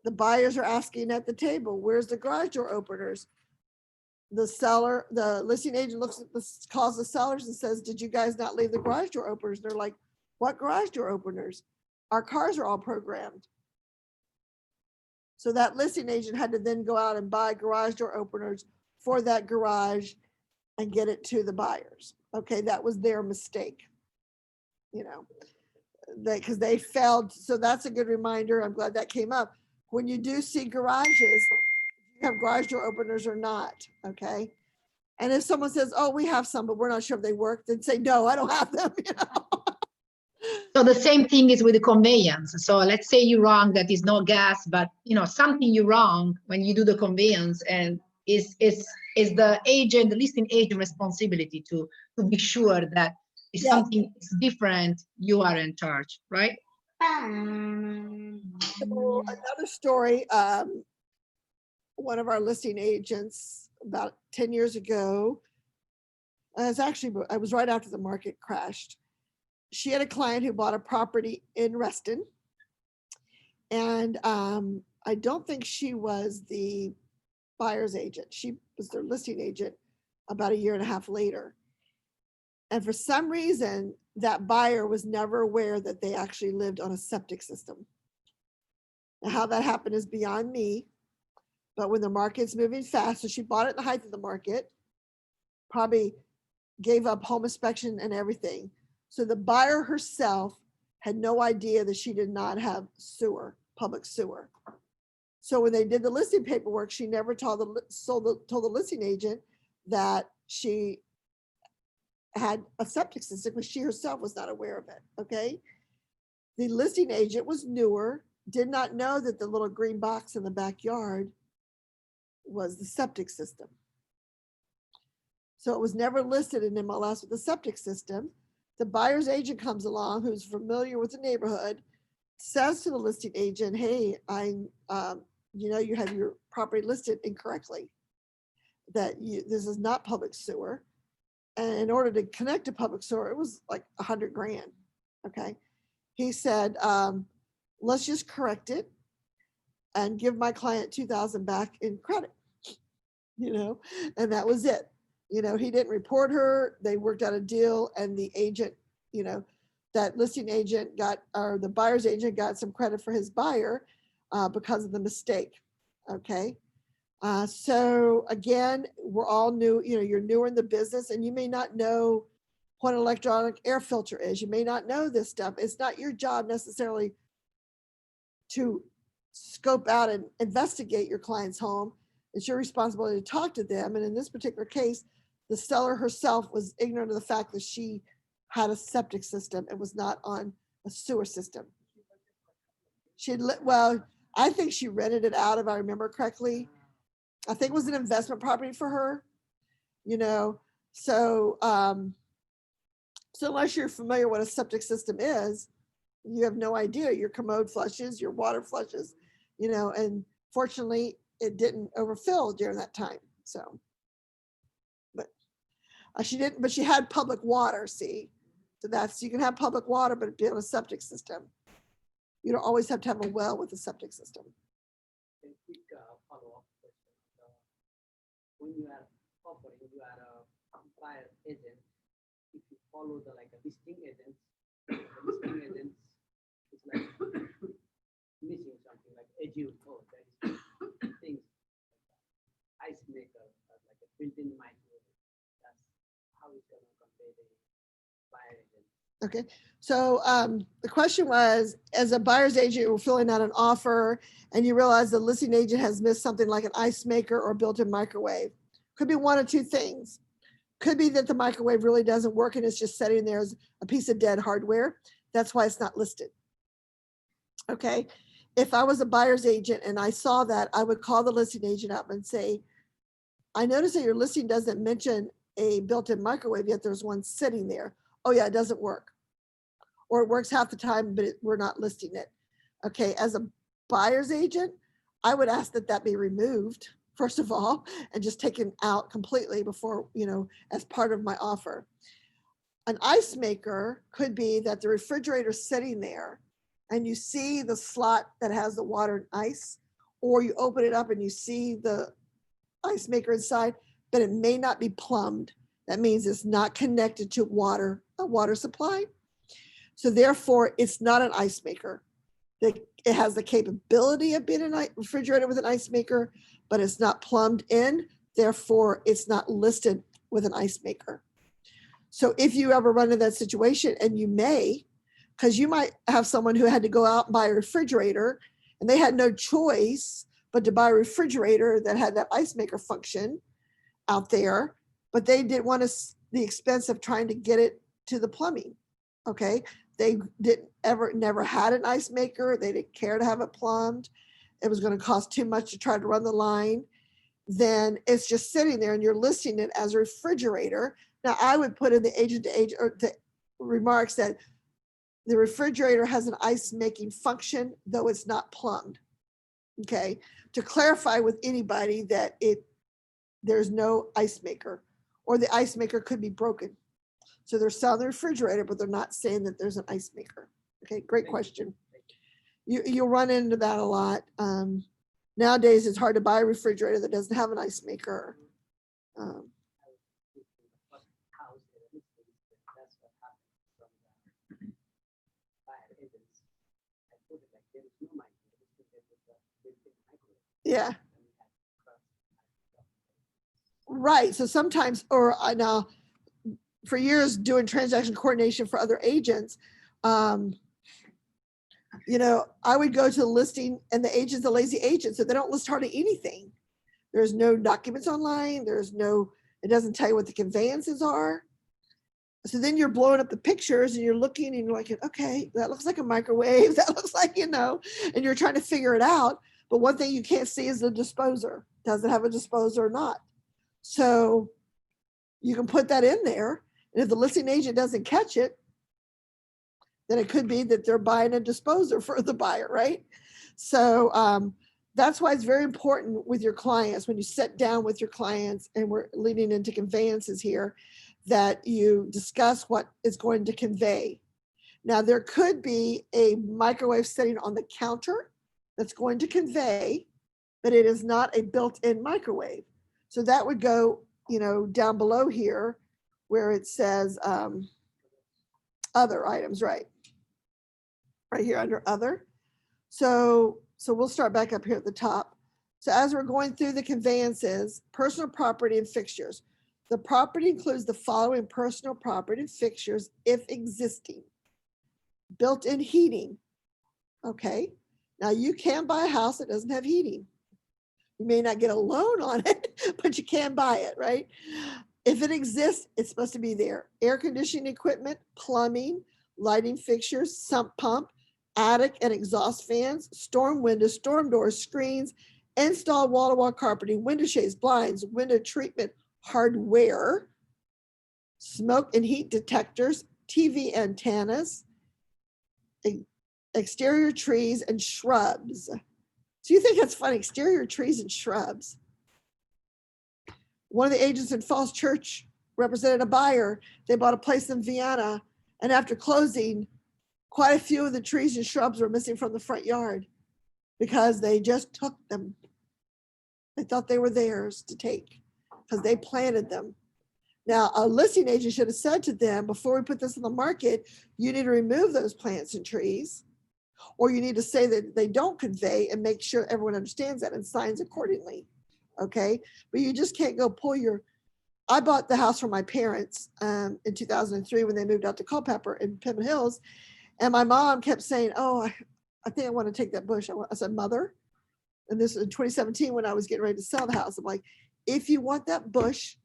[SPEAKER 1] The buyers are asking at the table, where's the garage door openers? The listing agent looks at calls the sellers and says, did you guys not leave the garage door openers? They're like, what garage door openers? Our cars are all programmed. So that listing agent had to then go out and buy garage door openers for that garage and get it to the buyers. Okay, that was their mistake. You know, because they failed. So that's a good reminder. I'm glad that came up. When you do see garages, you have garage door openers or not, okay? And if someone says, oh, we have some, but we're not sure if they work, then say, no, I don't have them, you know?
[SPEAKER 8] So the same thing is with the conveyance. So let's say you're wrong, that is no gas, but you know, something you're wrong when you do the conveyance, and is the agent, the listing agent responsibility to be sure that if
[SPEAKER 1] Yes.
[SPEAKER 8] something is different, you are in charge, right?
[SPEAKER 1] So another story, one of our listing agents about 10 years ago, I was right after the market crashed. She had a client who bought a property in Reston. And I don't think she was the buyer's agent. She was their listing agent about 1.5 years later. And for some reason, that buyer was never aware that they actually lived on a septic system. Now, how that happened is beyond me. But when the market's moving fast, so she bought it in the height of the market, probably gave up home inspection and everything. So the buyer herself had no idea that she did not have public sewer. So when they did the listing paperwork, she never told the listing agent that she had a septic system because she herself was not aware of it, okay? The listing agent was newer, did not know that the little green box in the backyard was the septic system. So it was never listed in MLS with the septic system. The buyer's agent comes along, who's familiar with the neighborhood, says to the listing agent, hey, you have your property listed incorrectly, that this is not public sewer. And in order to connect to public sewer, it was like $100,000, okay? He said, let's just correct it and give my client $2,000 back in credit, and that was it. He didn't report her. They worked out a deal, and the agent, that listing agent or the buyer's agent got some credit for his buyer because of the mistake. Okay. So again, we're all new, you're newer in the business and you may not know what an electronic air filter is. You may not know this stuff. It's not your job necessarily to scope out and investigate your client's home. It's your responsibility to talk to them. And in this particular case, the seller herself was ignorant of the fact that she had a septic system and was not on a sewer system. I think she rented it out, if I remember correctly. I think it was an investment property for her, so unless you're familiar what a septic system is, you have no idea. Your commode flushes, your water flushes, and fortunately it didn't overfill during that time. So, but she didn't, but she had public water, see? So you can have public water, but be on a septic system. You don't always have to have a well with a septic system.
[SPEAKER 5] a quick follow-up question. When you are offering, you are a buyer agent. If you follow the like a listing agent, the listing agent is like missing something like as you know, there is things like ice maker, like a built-in microwave. That's how it's gonna convey the buyer agent.
[SPEAKER 1] Okay, so the question was, as a buyer's agent, you're filling out an offer and you realize the listing agent has missed something like an ice maker or built-in microwave. Could be one of two things. Could be that the microwave really doesn't work and it's just sitting there as a piece of dead hardware. That's why it's not listed. Okay, if I was a buyer's agent and I saw that, I would call the listing agent up and say, I noticed that your listing doesn't mention a built-in microwave, yet there's one sitting there. Oh yeah, it doesn't work. Or it works half the time, but we're not listing it. Okay, as a buyer's agent, I would ask that that be removed, first of all, and just taken out completely before, as part of my offer. An ice maker could be that the refrigerator's sitting there and you see the slot that has the water and ice, or you open it up and you see the ice maker inside, but it may not be plumbed. That means it's not connected to a water supply. So therefore, it's not an ice maker. It has the capability of being a refrigerator with an ice maker, but it's not plumbed in. Therefore, it's not listed with an ice maker. So if you ever run into that situation, and you may, because you might have someone who had to go out and buy a refrigerator and they had no choice but to buy a refrigerator that had that ice maker function out there, but they didn't want the expense of trying to get it to the plumbing. Okay, they never had an ice maker. They didn't care to have it plumbed. It was going to cost too much to try to run the line. Then it's just sitting there and you're listing it as a refrigerator. Now I would put in the agent to agent or the remarks that the refrigerator has an ice making function, though it's not plumbed. Okay, to clarify with anybody that there's no ice maker, or the ice maker could be broken. So they're selling the refrigerator, but they're not saying that there's an ice maker. Okay, great question. You'll run into that a lot. Nowadays, it's hard to buy a refrigerator that doesn't have an ice maker. Yeah. Right. So sometimes, or now, for years doing transaction coordination for other agents, I would go to the listing, and the agent's a lazy agent, so they don't list hardly anything. There's no documents online. It doesn't tell you what the conveyances are. So then you're blowing up the pictures and you're looking and you're like, okay, that looks like a microwave. That looks like, and you're trying to figure it out. But one thing you can't see is the disposer. Does it have a disposer or not? So you can put that in there. And if the listing agent doesn't catch it, then it could be that they're buying a disposer for the buyer, right? So that's why it's very important with your clients, when you sit down with your clients, and we're leading into conveyances here, that you discuss what is going to convey. Now, there could be a microwave sitting on the counter that's going to convey, but it is not a built-in microwave. So that would go, down below here where it says other items, right? Right here under other. So we'll start back up here at the top. So as we're going through the conveyances, personal property and fixtures. The property includes the following personal property and fixtures if existing. Built-in heating. Okay. Now you can buy a house that doesn't have heating. You may not get a loan on it, but you can buy it, right? If it exists, it's supposed to be there. Air conditioning equipment, plumbing, lighting fixtures, sump pump, attic and exhaust fans, storm windows, storm doors, screens, installed wall-to-wall carpeting, window shades, blinds, window treatment hardware, smoke and heat detectors, TV antennas, exterior trees and shrubs. So you think that's funny, exterior trees and shrubs. One of the agents in Falls Church represented a buyer. They bought a place in Vienna, and after closing, quite a few of the trees and shrubs were missing from the front yard. because they just took them. They thought they were theirs to take because they planted them. Now, a listing agent should have said to them, before we put this on the market, you need to remove those plants and trees, or you need to say that they don't convey and make sure everyone understands that and signs accordingly. Okay, but you just can't go pull your. I bought the house from my parents in 2003 when they moved out to Culpeper in Pemmon Hills, and my mom kept saying, "Oh, I think I want to take that bush." I said, "Mother," and this was in 2017 when I was getting ready to sell the house. I'm like, "If you want that bush,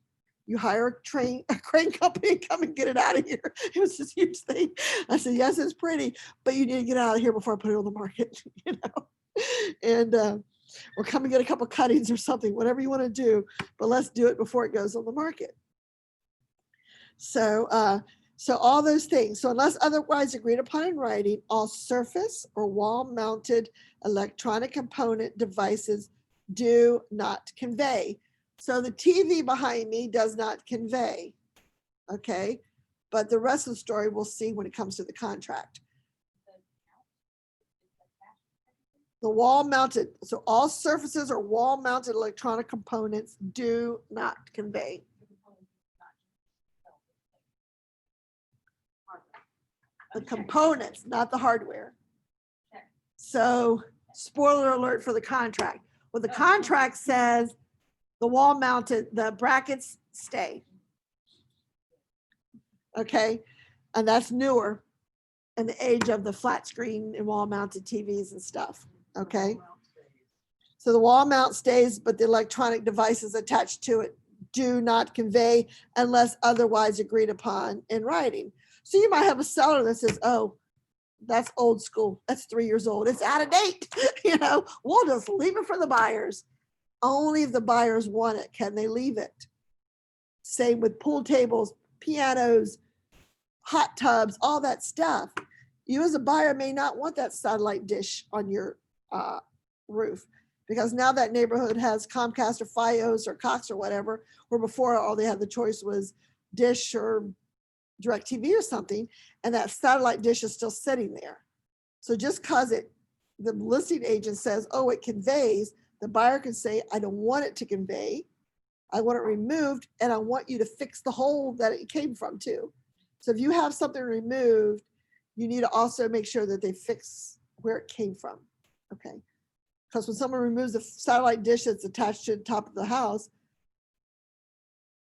[SPEAKER 1] you hire a crane company and come and get it out of here." It was this huge thing. I said, "Yes, it's pretty, but you need to get it out of here before I put it on the market," you know. And or come and get a couple cuttings or something, whatever you want to do, but let's do it before it goes on the market. So, so all those things. So unless otherwise agreed upon in writing, all surface or wall-mounted electronic component devices do not convey. So the TV behind me does not convey, okay? But the rest of the story we'll see when it comes to the contract. The wall mounted, so all surfaces or wall mounted electronic components do not convey. The components, not the hardware. So spoiler alert for the contract. What the contract says, the wall mounted, the brackets stay. Okay, and that's newer in the age of the flat screen and wall mounted TVs and stuff. Okay, so the wall mount stays, but the electronic devices attached to it do not convey unless otherwise agreed upon in writing. So you might have a seller that says, "Oh, that's old school. That's 3 years old. It's out of date." You know, we'll just leave it for the buyers. Only if the buyers want it can they leave it. Same with pool tables, pianos, hot tubs, all that stuff. You as a buyer may not want that satellite dish on your roof, because now that neighborhood has Comcast or Fios or Cox or whatever, where before all they had the choice was Dish or DirecTV or something, and that satellite dish is still sitting there. So just because the listing agent says, "Oh, it conveys," the buyer can say, "I don't want it to convey. I want it removed, and I want you to fix the hole that it came from too." So if you have something removed, you need to also make sure that they fix where it came from. Okay. Because when someone removes the satellite dish that's attached to the top of the house,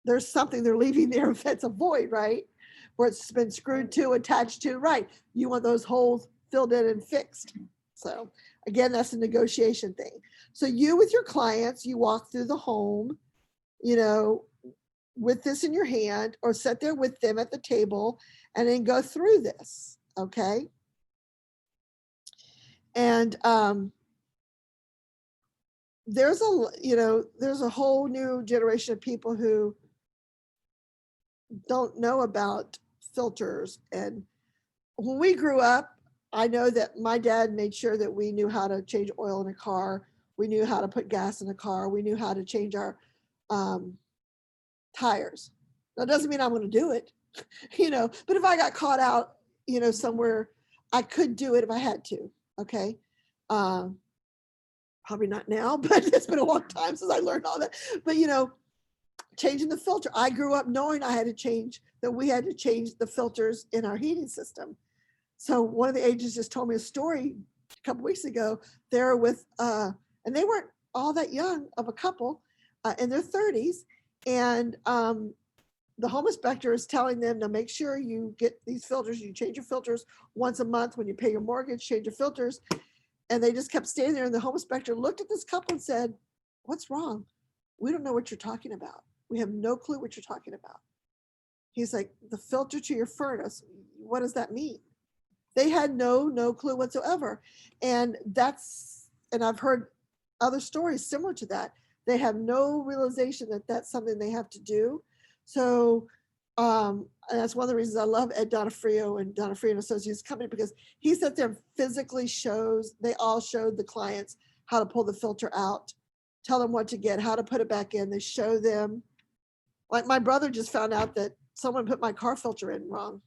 [SPEAKER 1] there's something they're leaving there if it's a void, right? Where it's been screwed to, attached to, right? You want those holes filled in and fixed. So again, that's a negotiation thing. So you with your clients, you walk through the home, you know, with this in your hand, or sit there with them at the table and then go through this, okay? And there's a whole new generation of people who don't know about filters. And when we grew up, I know that my dad made sure that we knew how to change oil in a car. We knew how to put gas in a car. We knew how to change our tires. That doesn't mean I'm going to do it, you know, but if I got caught out, you know, somewhere, I could do it if I had to. Okay. Probably not now, but it's been a long time since I learned all that. But, you know, changing the filter. I grew up knowing we had to change the filters in our heating system. So one of the agents just told me a story a couple weeks ago. They're with, and they weren't all that young of a couple in their 30s. And the home inspector is telling them to make sure you get these filters. You change your filters once a month when you pay your mortgage, change your filters. And they just kept standing there. And the home inspector looked at this couple and said, "What's wrong? We don't know what you're talking about. We have no clue what you're talking about." He's like, "The filter to your furnace, what does that mean?" They had no clue whatsoever. And I've heard other stories similar to that. They have no realization that that's something they have to do. So and that's one of the reasons I love Ed Donofrio and Donofrio and Associates Company, because he sat there and physically they all showed the clients how to pull the filter out, tell them what to get, how to put it back in. They show them. Like my brother just found out that someone put my car filter in wrong.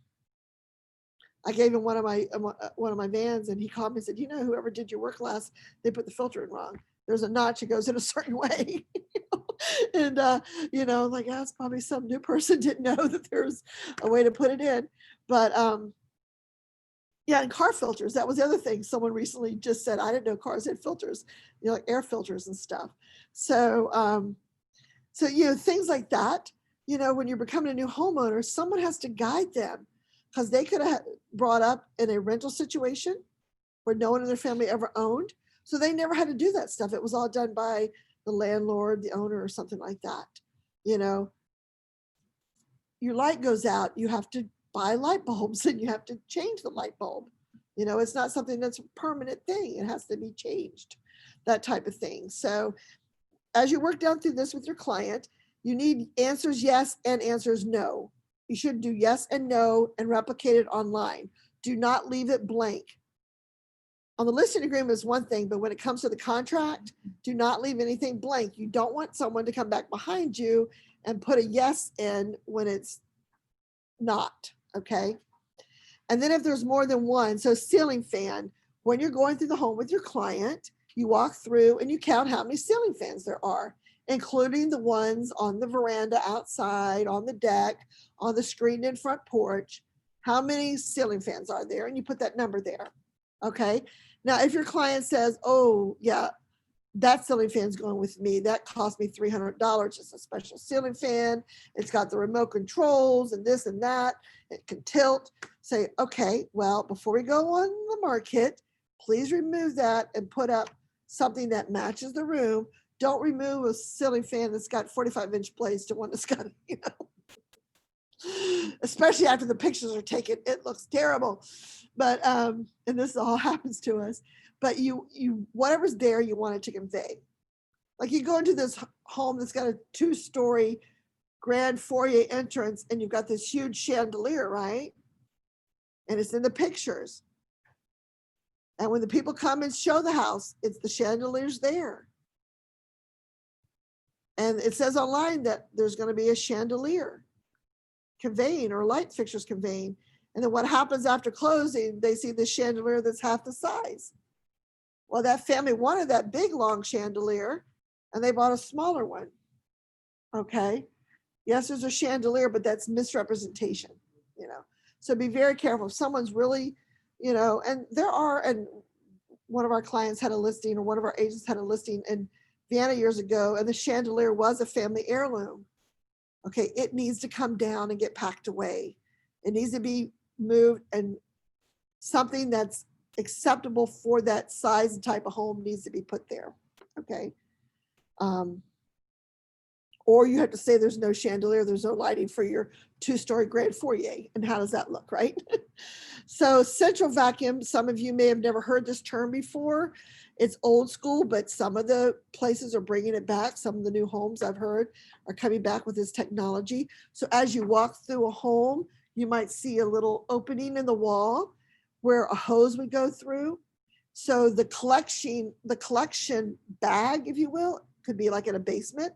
[SPEAKER 1] I gave him one of my vans, and he called me and said, you know, whoever did your work last, they put the filter in wrong. There's a notch that goes in a certain way. And, like, that's probably some new person didn't know that there's a way to put it in. But yeah, and car filters, that was the other thing. Someone recently just said, I didn't know cars had filters, like air filters and stuff. So, things like that, when you're becoming a new homeowner, someone has to guide them, because they could have brought up in a rental situation where no one in their family ever owned. So they never had to do that stuff. It was all done by the landlord, the owner, or something like that. Your light goes out, you have to buy light bulbs and you have to change the light bulb. It's not something that's a permanent thing. It has to be changed, that type of thing. So as you work down through this with your client, you need answers yes and answers no. You should do yes and no and replicate it online. Do not leave it blank. On the listing agreement is one thing, but when it comes to the contract, do not leave anything blank. You don't want someone to come back behind you and put a yes in when it's not, okay? And then if there's more than one, so ceiling fan, when you're going through the home with your client, you walk through and you count how many ceiling fans there are, including the ones on the veranda outside, on the deck, on the screened in front porch. How many ceiling fans are there? And you put that number there, okay? Now, if your client says, oh, yeah, that ceiling fan's going with me, that cost me $300. It's a special ceiling fan. It's got the remote controls and this and that. It can tilt. Say, okay, well, before we go on the market, please remove that and put up something that matches the room. Don't remove a ceiling fan that's got 45-inch blades to one that's got, especially after the pictures are taken, it looks terrible. But, and this all happens to us, but you, whatever's there, you want it to convey. Like you go into this home that's got a 2-story grand foyer entrance and you've got this huge chandelier, right? And it's in the pictures. And when the people come and show the house, it's the chandelier's there. And it says online that there's going to be a chandelier conveying, or light fixtures conveying. And then what happens after closing, they see the chandelier that's half the size. Well, that family wanted that big, long chandelier, and they bought a smaller one. Okay. Yes, there's a chandelier, but that's misrepresentation, So be very careful. If someone's really, and one of our clients had a listing, or one of our agents had a listing in Vienna years ago, and the chandelier was a family heirloom. Okay, it needs to come down and get packed away. It needs to be moved, and something that's acceptable for that size and type of home needs to be put there. Okay. Or you have to say there's no chandelier, there's no lighting for your 2-story grand foyer. And how does that look, right? So central vacuum, some of you may have never heard this term before. It's old school, but some of the places are bringing it back. Some of the new homes I've heard are coming back with this technology. So as you walk through a home, you might see a little opening in the wall where a hose would go through. So the collection bag, if you will, could be like in a basement.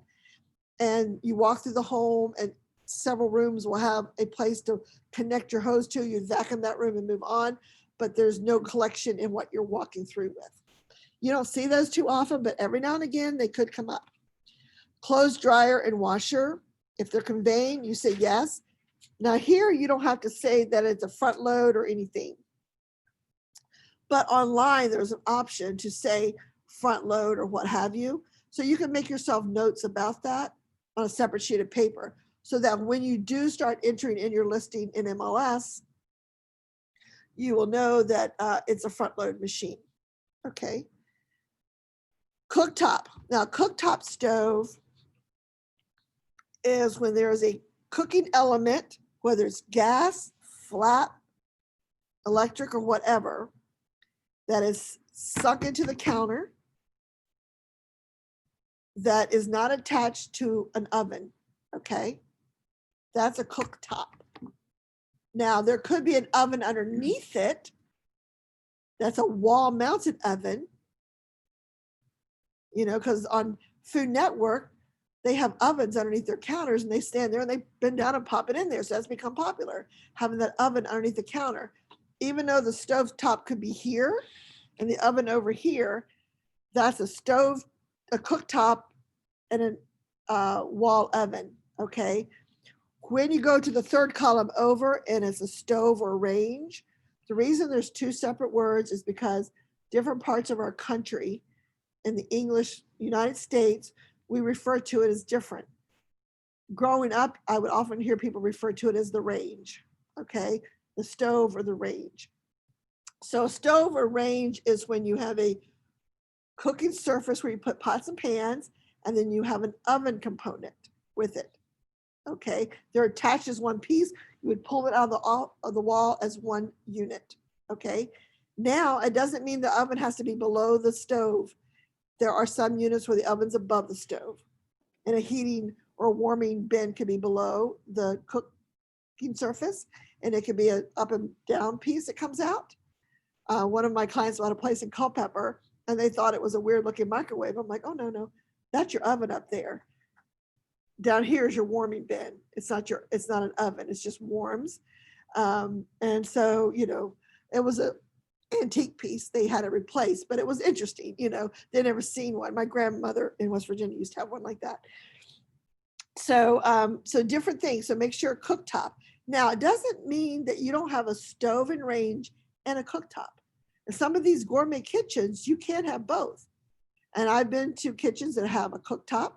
[SPEAKER 1] And you walk through the home and several rooms will have a place to connect your hose to. You vacuum that room and move on, but there's no collection in what you're walking through with. You don't see those too often, but every now and again, they could come up. Clothes dryer and washer, if they're conveying, you say yes. Now here, you don't have to say that it's a front load or anything. But online, there's an option to say front load or what have you. So you can make yourself notes about that on a separate sheet of paper, so that when you do start entering in your listing in MLS, you will know that it's a front load machine. Okay. Cooktop. Now, cooktop stove is when there is a cooking element, whether it's gas, flat, electric, or whatever, that is sunk into the counter, that is not attached to an oven, okay? That's a cooktop. Now, there could be an oven underneath it. That's a wall-mounted oven, because on Food Network, they have ovens underneath their counters, and they stand there and they bend down and pop it in there. So that's become popular, having that oven underneath the counter. even though the stove top could be here and the oven over here, that's a stove, a cooktop, and a wall oven, okay? When you go to the third column over and it's a stove or range, the reason there's two separate words is because different parts of our country, in the English United States, we refer to it as different. Growing up, I would often hear people refer to it as the range, okay? The stove or the range. So a stove or range is when you have a cooking surface where you put pots and pans, and then you have an oven component with it. Okay, they're attached as one piece. You would pull it out of the wall as one unit. Okay, now it doesn't mean the oven has to be below the stove. There are some units where the oven's above the stove, and a heating or warming bin can be below the cooking surface, and it could be an up and down piece that comes out. One of my clients bought a place in Culpeper, and they thought it was a weird looking microwave. I'm like, oh, no, that's your oven up there. Down here is your warming bin. It's not an oven, it's just warms. And so, it was a antique piece. They had it replaced, but it was interesting, they'd never seen one. My grandmother in West Virginia used to have one like that. So, so different things. So make sure cooktop. Now, it doesn't mean that you don't have a stove and range and a cooktop. In some of these gourmet kitchens, you can have both. And I've been to kitchens that have a cooktop,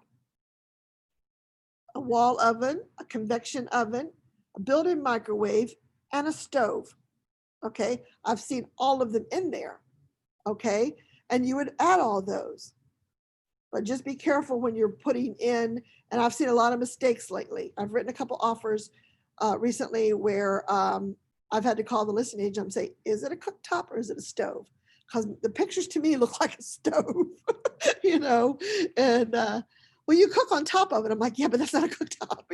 [SPEAKER 1] a wall oven, a convection oven, a built-in microwave, and a stove. Okay, I've seen all of them in there. Okay, and you would add all those. But just be careful when you're putting in, and I've seen a lot of mistakes lately. I've written a couple offers recently where I've had to call the listing agent and say, is it a cooktop or is it a stove? Because the pictures to me look like a stove, and well, you cook on top of it. I'm like, yeah, but that's not a cooktop,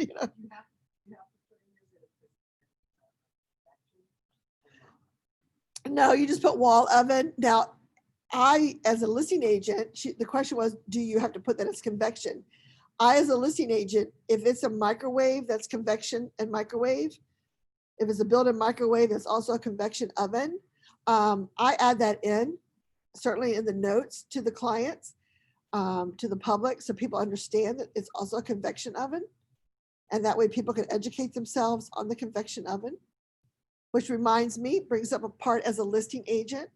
[SPEAKER 1] No, you just put wall oven. Now, I, as a listing agent, the question was, do you have to put that as convection? I, as a listing agent, if it's a microwave, that's convection and microwave. If it's a built-in microwave, that's also a convection oven. I add that in, certainly in the notes to the clients, to the public, so people understand that it's also a convection oven. And that way people can educate themselves on the convection oven, which reminds me, brings up a part as a listing agent.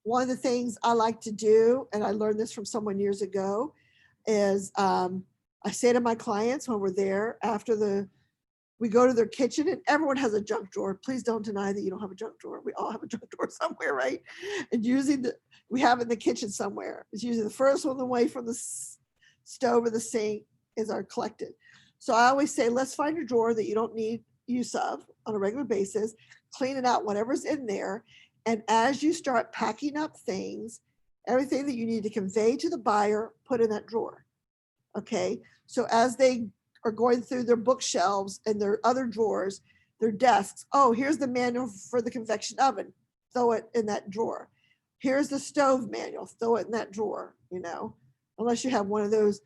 [SPEAKER 1] One of the things I like to do, and I learned this from someone years ago, is I say to my clients when we're there after we go to their kitchen, and everyone has a junk drawer. Please don't deny that you don't have a junk drawer. We all have a junk drawer somewhere, right? And we have it in the kitchen somewhere. It's usually the first one away from the stove or the sink is our collected. So I always say, let's find a drawer that you don't need use of on a regular basis, clean it out, whatever's in there. And as you start packing up things, everything that you need to convey to the buyer, put in that drawer. Okay. So as they are going through their bookshelves and their other drawers, their desks, oh, here's the manual for the convection oven, throw it in that drawer. Here's the stove manual, throw it in that drawer, unless you have one of those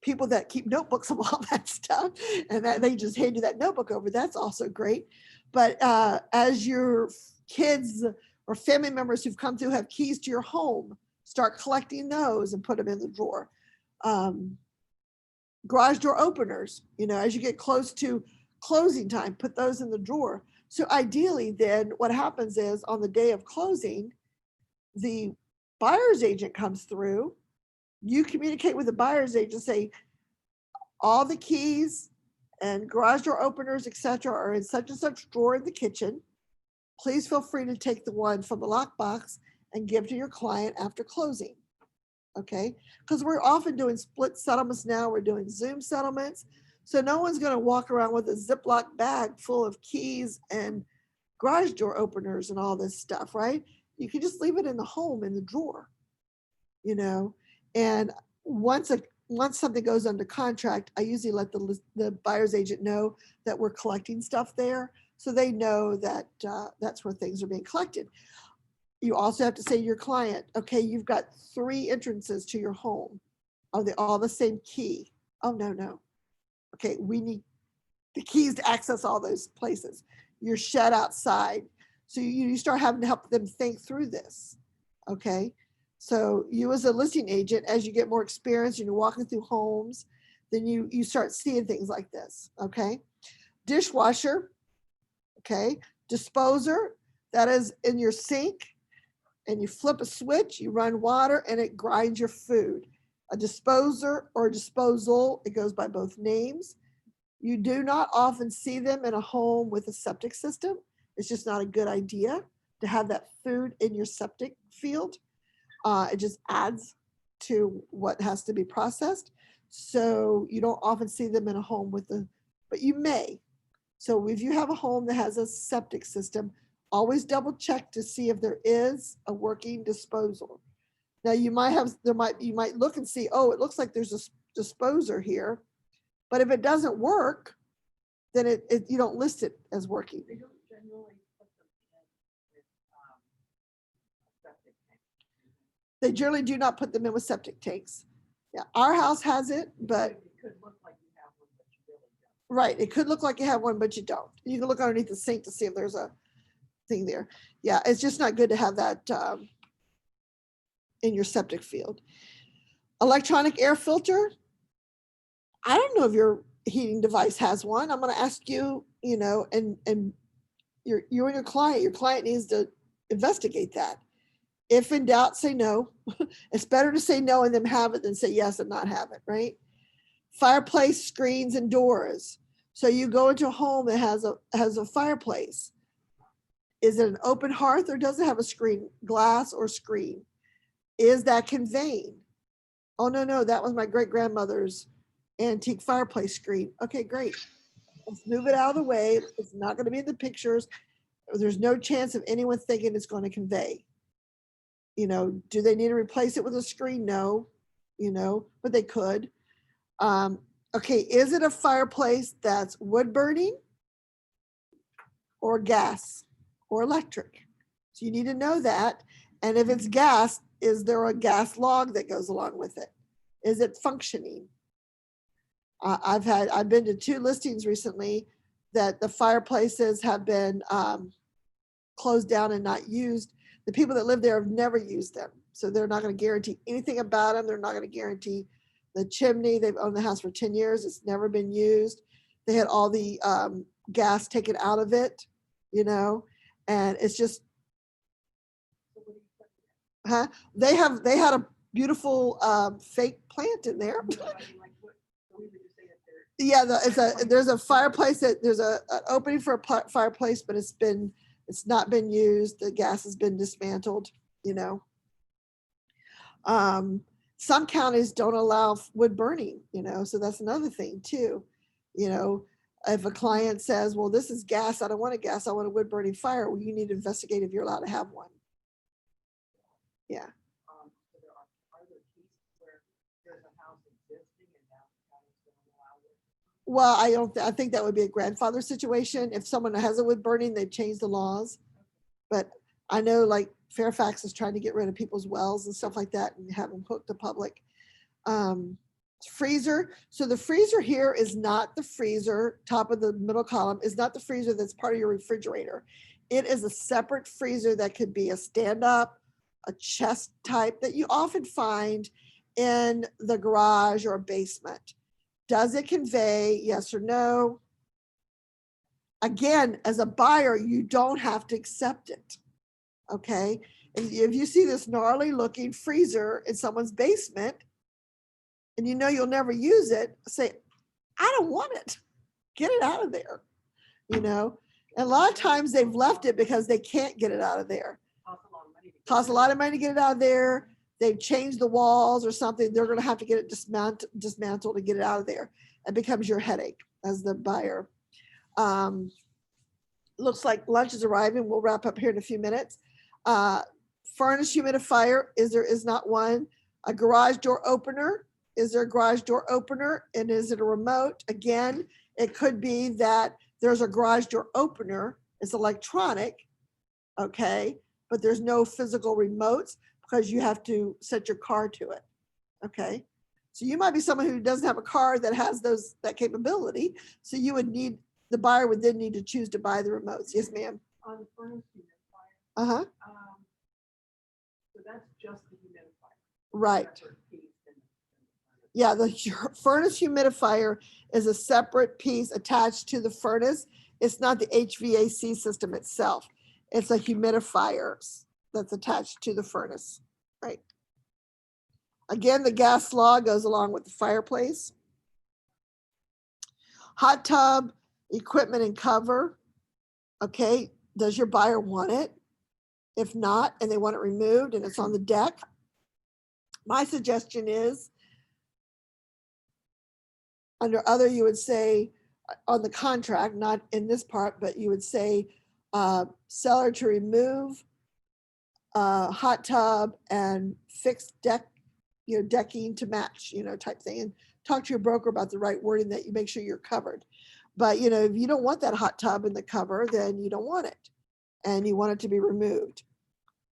[SPEAKER 1] people that keep notebooks of all that stuff and that they just hand you that notebook over. That's also great. But as your kids or family members who've come through have keys to your home, start collecting those and put them in the drawer. Garage door openers, as you get close to closing time, put those in the drawer. So ideally then what happens is on the day of closing, the buyer's agent comes through, you communicate with the buyer's agent, say all the keys and garage door openers, etc., are in such and such drawer in the kitchen. Please feel free to take the one from the lockbox and give to your client after closing. Okay, because we're often doing split settlements now. We're doing Zoom settlements. So no one's going to walk around with a Ziploc bag full of keys and garage door openers and all this stuff, right? You can just leave it in the home in the drawer, and once something goes under contract, I usually let the buyer's agent know that we're collecting stuff there, so they know that that's where things are being collected. You also have to say to your client, okay, you've got 3 entrances to your home. Are they all the same key? Oh, no. Okay, we need the keys to access all those places. You're shed outside. So you start having to help them think through this. Okay. So you as a listing agent, as you get more experience and you're walking through homes, then you start seeing things like this. Okay. Dishwasher. Okay. Disposer, that is in your sink, and you flip a switch, you run water, and it grinds your food. A disposer or disposal, it goes by both names. You do not often see them in a home with a septic system. It's just not a good idea to have that food in your septic field. It just adds to what has to be processed. So you don't often see them in a home with but you may. So if you have a home that has a septic system, always double check to see if there is a working disposal. Now you might look and see, oh, it looks like there's a disposer here, but if it doesn't work, then you don't list it as working.
[SPEAKER 3] They don't generally put them in with, septic tank.
[SPEAKER 1] They generally do not put them in with septic tanks. Yeah, our house has it, but
[SPEAKER 3] It could look like you have one, but you really don't.
[SPEAKER 1] right, it could look like you have one, but you don't. You can look underneath the sink to see if there's a thing there. Yeah, it's just not good to have that in your septic field. Electronic air filter. I don't know if your heating device has one. I'm going to ask you, and you and your client needs to investigate that. If in doubt, say no. It's better to say no and then have it than say yes and not have it, right? Fireplace, screens, and doors. So you go into a home that has a fireplace. Is it an open hearth or does it have a screen, glass or screen? Is that conveying? Oh, no, that was my great-grandmother's antique fireplace screen. Okay, great. Let's move it out of the way. It's not going to be in the pictures. There's no chance of anyone thinking it's going to convey. Do they need to replace it with a screen? No, but they could. Okay, is it a fireplace that's wood burning or gas or electric? So you need to know that. And if it's gas, is there a gas log that goes along with it? Is it functioning? I've been to 2 listings recently that the fireplaces have been closed down and not used. The people that live there have never used them. So they're not going to guarantee anything about them. They're not going to guarantee the chimney. They've owned the house for 10 years. It's never been used. They had all the gas taken out of it, and it's just, they had a beautiful fake plant in there. Yeah, there's a fireplace there's an opening for a fireplace, but it's not been used. The gas has been dismantled, Some counties don't allow wood burning, so that's another thing too. If a client says, well, this is gas, I don't want a gas, I want a wood burning fire, well, you need to investigate if you're allowed to have one. Yeah.
[SPEAKER 3] So are there cases where there's a house existing and now the county's going to allow it?
[SPEAKER 1] Well, I think that would be a grandfather situation. If someone has a wood burning, they've changed the laws. But I know like Fairfax is trying to get rid of people's wells and stuff like that and have them hooked to public. Freezer. So the freezer here is not the freezer, top of the middle column, is not the freezer that's part of your refrigerator. It is a separate freezer that could be a stand-up, a chest type that you often find in the garage or basement. Does it convey, yes or no? Again, as a buyer, you don't have to accept it. Okay. If you see this gnarly looking freezer in someone's basement and you'll never use it, say, I don't want it. Get it out of there. And a lot of times they've left it because they can't get it out of there. Costs a lot of money to get it out of there. They've changed the walls or something. They're going to have to get it dismantled to get it out of there. It becomes your headache as the buyer. Looks like lunch is arriving. We'll wrap up here in a few minutes. Furnace humidifier, is not one. A garage door opener, is there a garage door opener? And is it a remote? Again, it could be that there's a garage door opener. It's electronic, okay? But there's no physical remotes because you have to set your car to it, okay? So you might be someone who doesn't have a car that has that capability. So the buyer would then need to choose to buy the remotes. Yes, ma'am.
[SPEAKER 3] On the furnace unit,
[SPEAKER 1] Uh-huh,
[SPEAKER 3] So that's just the humidifier.
[SPEAKER 1] right.
[SPEAKER 3] Separate piece than the
[SPEAKER 1] Yeah, the furnace humidifier is a separate piece attached to the furnace. It's not the HVAC system itself. It's a humidifier that's attached to the furnace, right? Again, the gas law goes along with the fireplace. Hot tub, equipment and cover. Okay, does your buyer want it? If not, and they want it removed and it's on the deck, my suggestion is under other, you would say on the contract, not in this part, but you would say seller to remove hot tub and fixed deck, decking to match, type thing. And talk to your broker about the right wording that you make sure you're covered. But, if you don't want that hot tub in the cover, then you don't want it and you want it to be removed.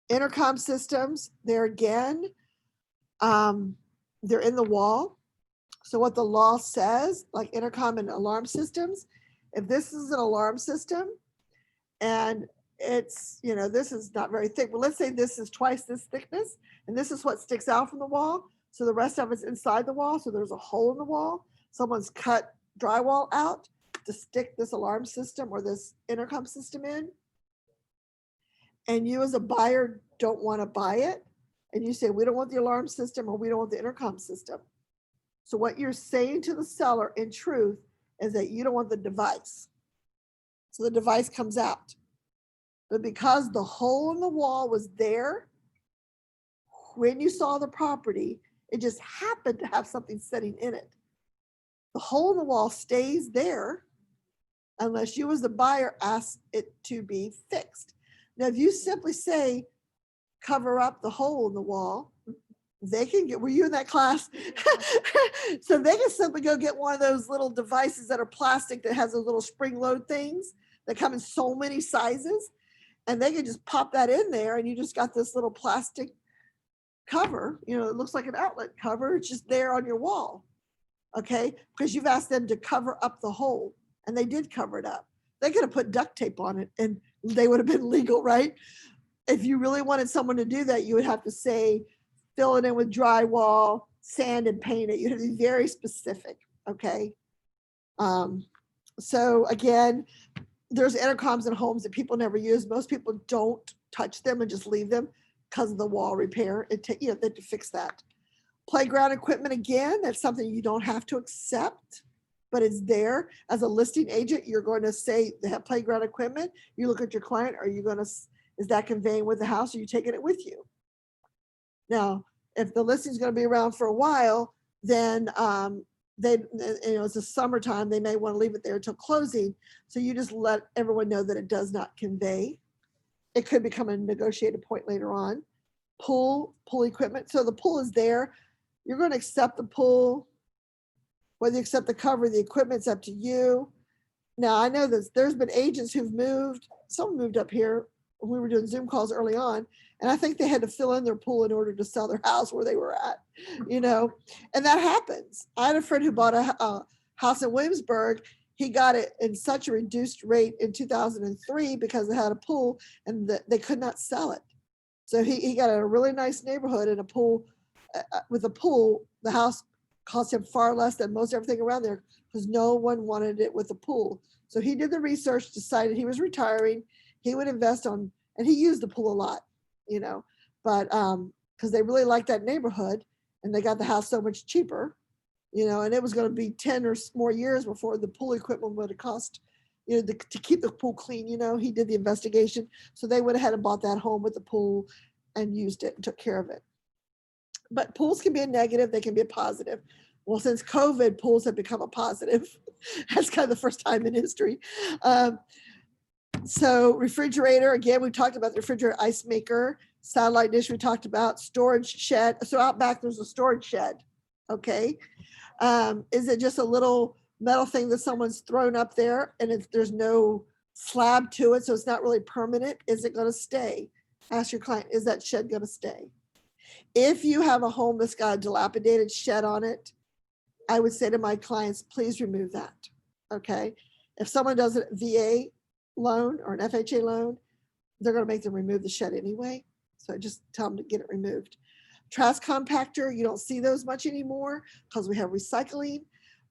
[SPEAKER 1] Intercom systems, there again, they're in the wall. So what the law says, like intercom and alarm systems, if this is an alarm system and it's, this is not very thick, but let's say this is twice this thickness and this is what sticks out from the wall. So the rest of it's inside the wall. So there's a hole in the wall. Someone's cut drywall out to stick this alarm system or this intercom system in. And you as a buyer don't want to buy it. And you say, we don't want the alarm system or we don't want the intercom system. So what you're saying to the seller in truth is that you don't want the device. So the device comes out. But because the hole in the wall was there, when you saw the property, it just happened to have something sitting in it. The hole in the wall stays there unless you as the buyer ask it to be fixed. Now, if you simply say, cover up the hole in the wall, they can get, were you in that class? So they can simply go get one of those little devices that are plastic that has those little spring load things that come in so many sizes. And they can just pop that in there and you just got this little plastic cover, it looks like an outlet cover. It's just there on your wall. Okay. Because you've asked them to cover up the hole and they did cover it up. They could have put duct tape on it and they would have been legal, right? If you really wanted someone to do that, you would have to say, fill it in with drywall, sand and paint it. You have to be very specific, okay? So again, there's intercoms in homes that people never use. Most people don't touch them and just leave them because of the wall repair. They have to fix that. Playground equipment, again, that's something you don't have to accept, but it's there. As a listing agent, you're going to say they have playground equipment. You look at your client, is that conveying with the house or are you taking it with you? Now, if the listing is going to be around for a while, then it's the summertime, they may want to leave it there until closing. So you just let everyone know that it does not convey. It could become a negotiated point later on. Pool equipment. So the pool is there. You're going to accept the pool, whether you accept the cover, the equipment's up to you. Now I know that there's been agents who've moved. Someone moved up here when we were doing Zoom calls early on. And I think they had to fill in their pool in order to sell their house where they were at, and that happens. I had a friend who bought a house in Williamsburg. He got it in such a reduced rate in 2003 because it had a pool and they could not sell it. So he got a really nice neighborhood and a pool with a pool. The house cost him far less than most everything around there because no one wanted it with a pool. So he did the research, decided he was retiring. He would invest on, and he used the pool a lot, but because they really liked that neighborhood and they got the house so much cheaper, and it was going to be 10 or more years before the pool equipment would have cost, to keep the pool clean. He did the investigation. So they went ahead and bought that home with the pool and used it and took care of it. But pools can be a negative, they can be a positive. Well, since COVID, pools have become a positive. That's kind of the first time in history. So refrigerator, again, we talked about the refrigerator, ice maker, satellite dish we talked about, storage shed. So out back, there's a storage shed, okay? Is it just a little metal thing that someone's thrown up there and there's no slab to it, so it's not really permanent? Is it gonna stay? Ask your client, is that shed gonna stay? If you have a home that's got a dilapidated shed on it, I would say to my clients, please remove that, okay? If someone does a VA loan or an FHA loan, they're gonna make them remove the shed anyway. So I just tell them to get it removed. Trash compactor, you don't see those much anymore because we have recycling,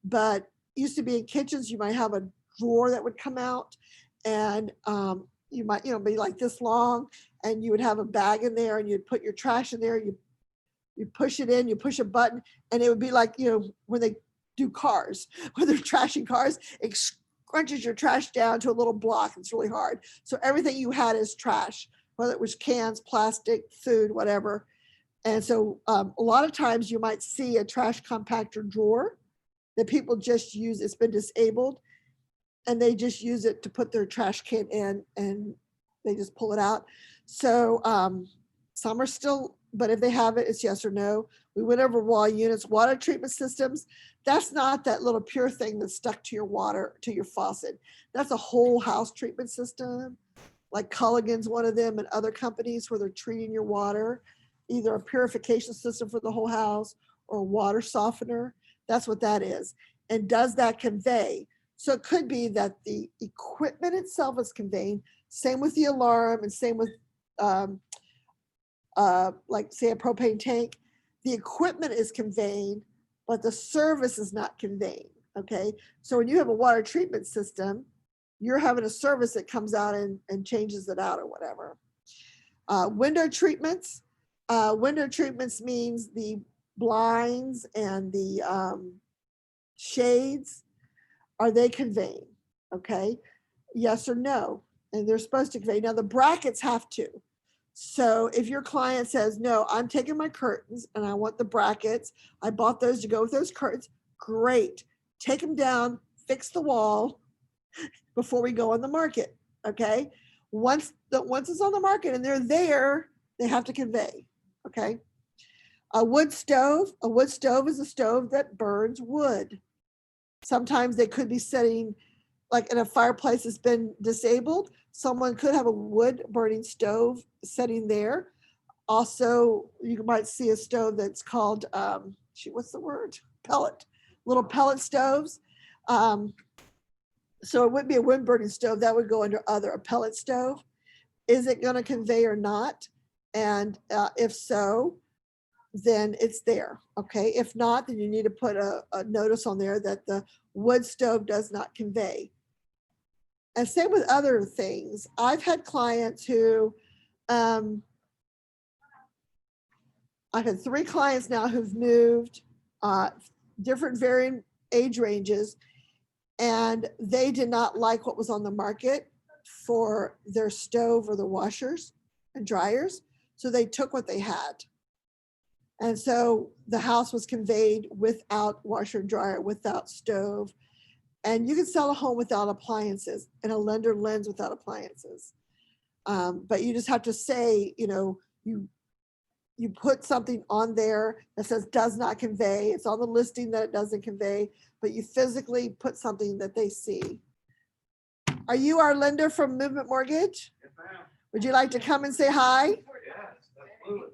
[SPEAKER 1] but used to be in kitchens, you might have a drawer that would come out and you might, be like this long and you would have a bag in there and you'd put your trash in there, you push it in, you push a button, and it would be like, when they do cars, when they're trashing cars, it scrunches your trash down to a little block. It's really hard. So everything you had is trash, whether it was cans, plastic, food, whatever. And so a lot of times you might see a trash compactor drawer that people just use, it's been disabled, and they just use it to put their trash can in and they just pull it out. So some are still, but if they have it, it's yes or no. We went over wall units, water treatment systems. That's not that little pure thing that's stuck to your water, to your faucet. That's a whole house treatment system. Like Culligan's one of them, and other companies where they're treating your water, either a purification system for the whole house or a water softener. That's what that is. And does that convey? So it could be that the equipment itself is conveying, same with the alarm and same with like say a propane tank. The equipment is conveying, but the service is not conveying, okay? So when you have a water treatment system, you're having a service that comes out and changes it out or whatever. Window treatments. Window treatments means the blinds and the shades. Are they conveying? Okay, yes or no? And they're supposed to convey. Now the brackets have to. So if your client says, no, I'm taking my curtains and I want the brackets, I bought those to go with those curtains, great. Take them down, fix the wall before we go on the market, okay? Once it's on the market and they're there, they have to convey, okay? A wood stove is a stove that burns wood. Sometimes they could be setting, like in a fireplace that's been disabled, someone could have a wood burning stove sitting there. Also, you might see a stove that's called, what's the word? Pellet, little pellet stoves. So it wouldn't be a wood burning stove, that would go under other, a pellet stove. Is it gonna convey or not? And if so, then it's there, okay? If not, then you need to put a notice on there that the wood stove does not convey. And same with other things. I've had clients who, I've had 3 clients now who've moved, different varying age ranges, and they did not like what was on the market for their stove or the washers and dryers. So they took what they had. And so the house was conveyed without washer and dryer, without stove. And you can sell a home without appliances, and a lender lends without appliances. But you just have to say, you put something on there that says does not convey. It's on the listing that it doesn't convey, but you physically put something that they see. Are you our lender from Movement Mortgage?
[SPEAKER 4] Yes, ma'am.
[SPEAKER 1] Would you like to come and say hi?
[SPEAKER 4] Yes, absolutely.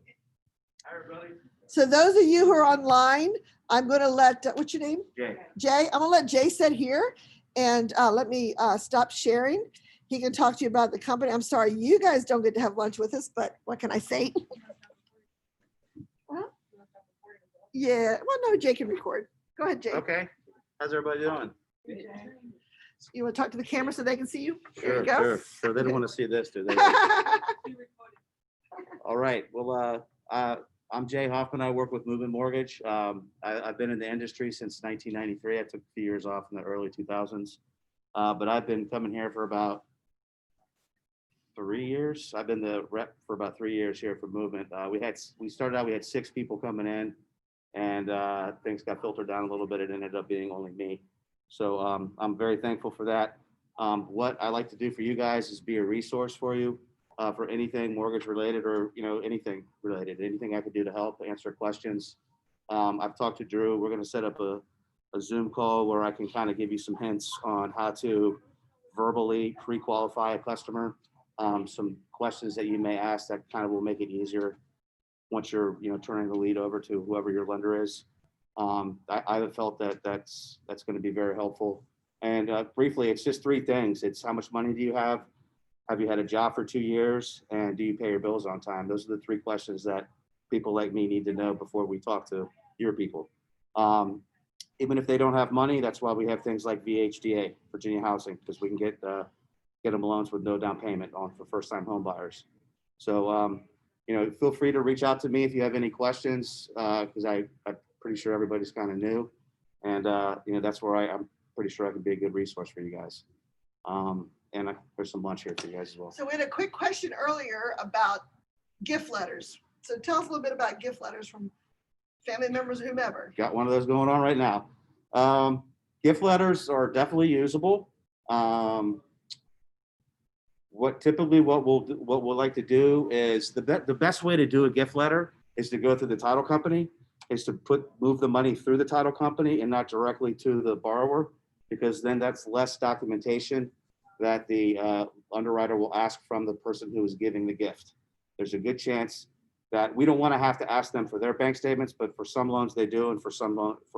[SPEAKER 4] Hi, everybody.
[SPEAKER 1] So those of you who are online, I'm going to let, what's your name?
[SPEAKER 4] Jay.
[SPEAKER 1] Jay, I'm going to let Jay sit here and let me stop sharing. He can talk to you about the company. I'm sorry, you guys don't get to have lunch with us, but what can I say? Huh? Yeah, well, no, Jay can record. Go ahead, Jay.
[SPEAKER 9] Okay, how's everybody doing?
[SPEAKER 1] You want to talk to the camera so they can see you? There you
[SPEAKER 9] Sure,
[SPEAKER 1] go.
[SPEAKER 9] sure. They don't want to see this, do they? All right, well, I'm Jay Hoffman. I work with Movement Mortgage. I've been in the industry since 1993. I took a few years off in the early 2000s, but I've been coming here for about 3 years. I've been the rep for about 3 years here for Movement. We started out, we had 6 people coming in, and things got filtered down a little bit. It ended up being only me. So I'm very thankful for that. What I like to do for you guys is be a resource for you for anything mortgage related, or anything related, anything I could do to help answer questions. I've talked to Drew. We're going to set up a Zoom call where I can kind of give you some hints on how to verbally pre-qualify a customer. Some questions that you may ask that kind of will make it easier once you're turning the lead over to whoever your lender is. I have felt that that's going to be very helpful. And briefly, it's just 3 things. It's how much money do you have? have you had a job for 2 years, and do you pay your bills on time? Those are the 3 questions that people like me need to know before we talk to your people. Even if they don't have money, that's why we have things like VHDA, Virginia Housing, because we can get them loans with no down payment on for first-time home buyers. So, you know, feel free to reach out to me if you have any questions, because I'm pretty sure everybody's kind of new. And, you know, that's where I'm pretty sure I can be a good resource for you guys. And there's some lunch here for you guys as well.
[SPEAKER 1] So we had a quick question earlier about gift letters. So tell us a little bit about gift letters from family members or whomever.
[SPEAKER 9] Got one of those going on right now. Gift letters are definitely usable. What we'll like to do is the best way to do a gift letter is to go through the title company, is to move the money through the title company and not directly to the borrower, because then that's less documentation that the underwriter will ask from the person who is giving the gift. There's a good chance that we don't want to have to ask them for their bank statements, but for some loans they do, and for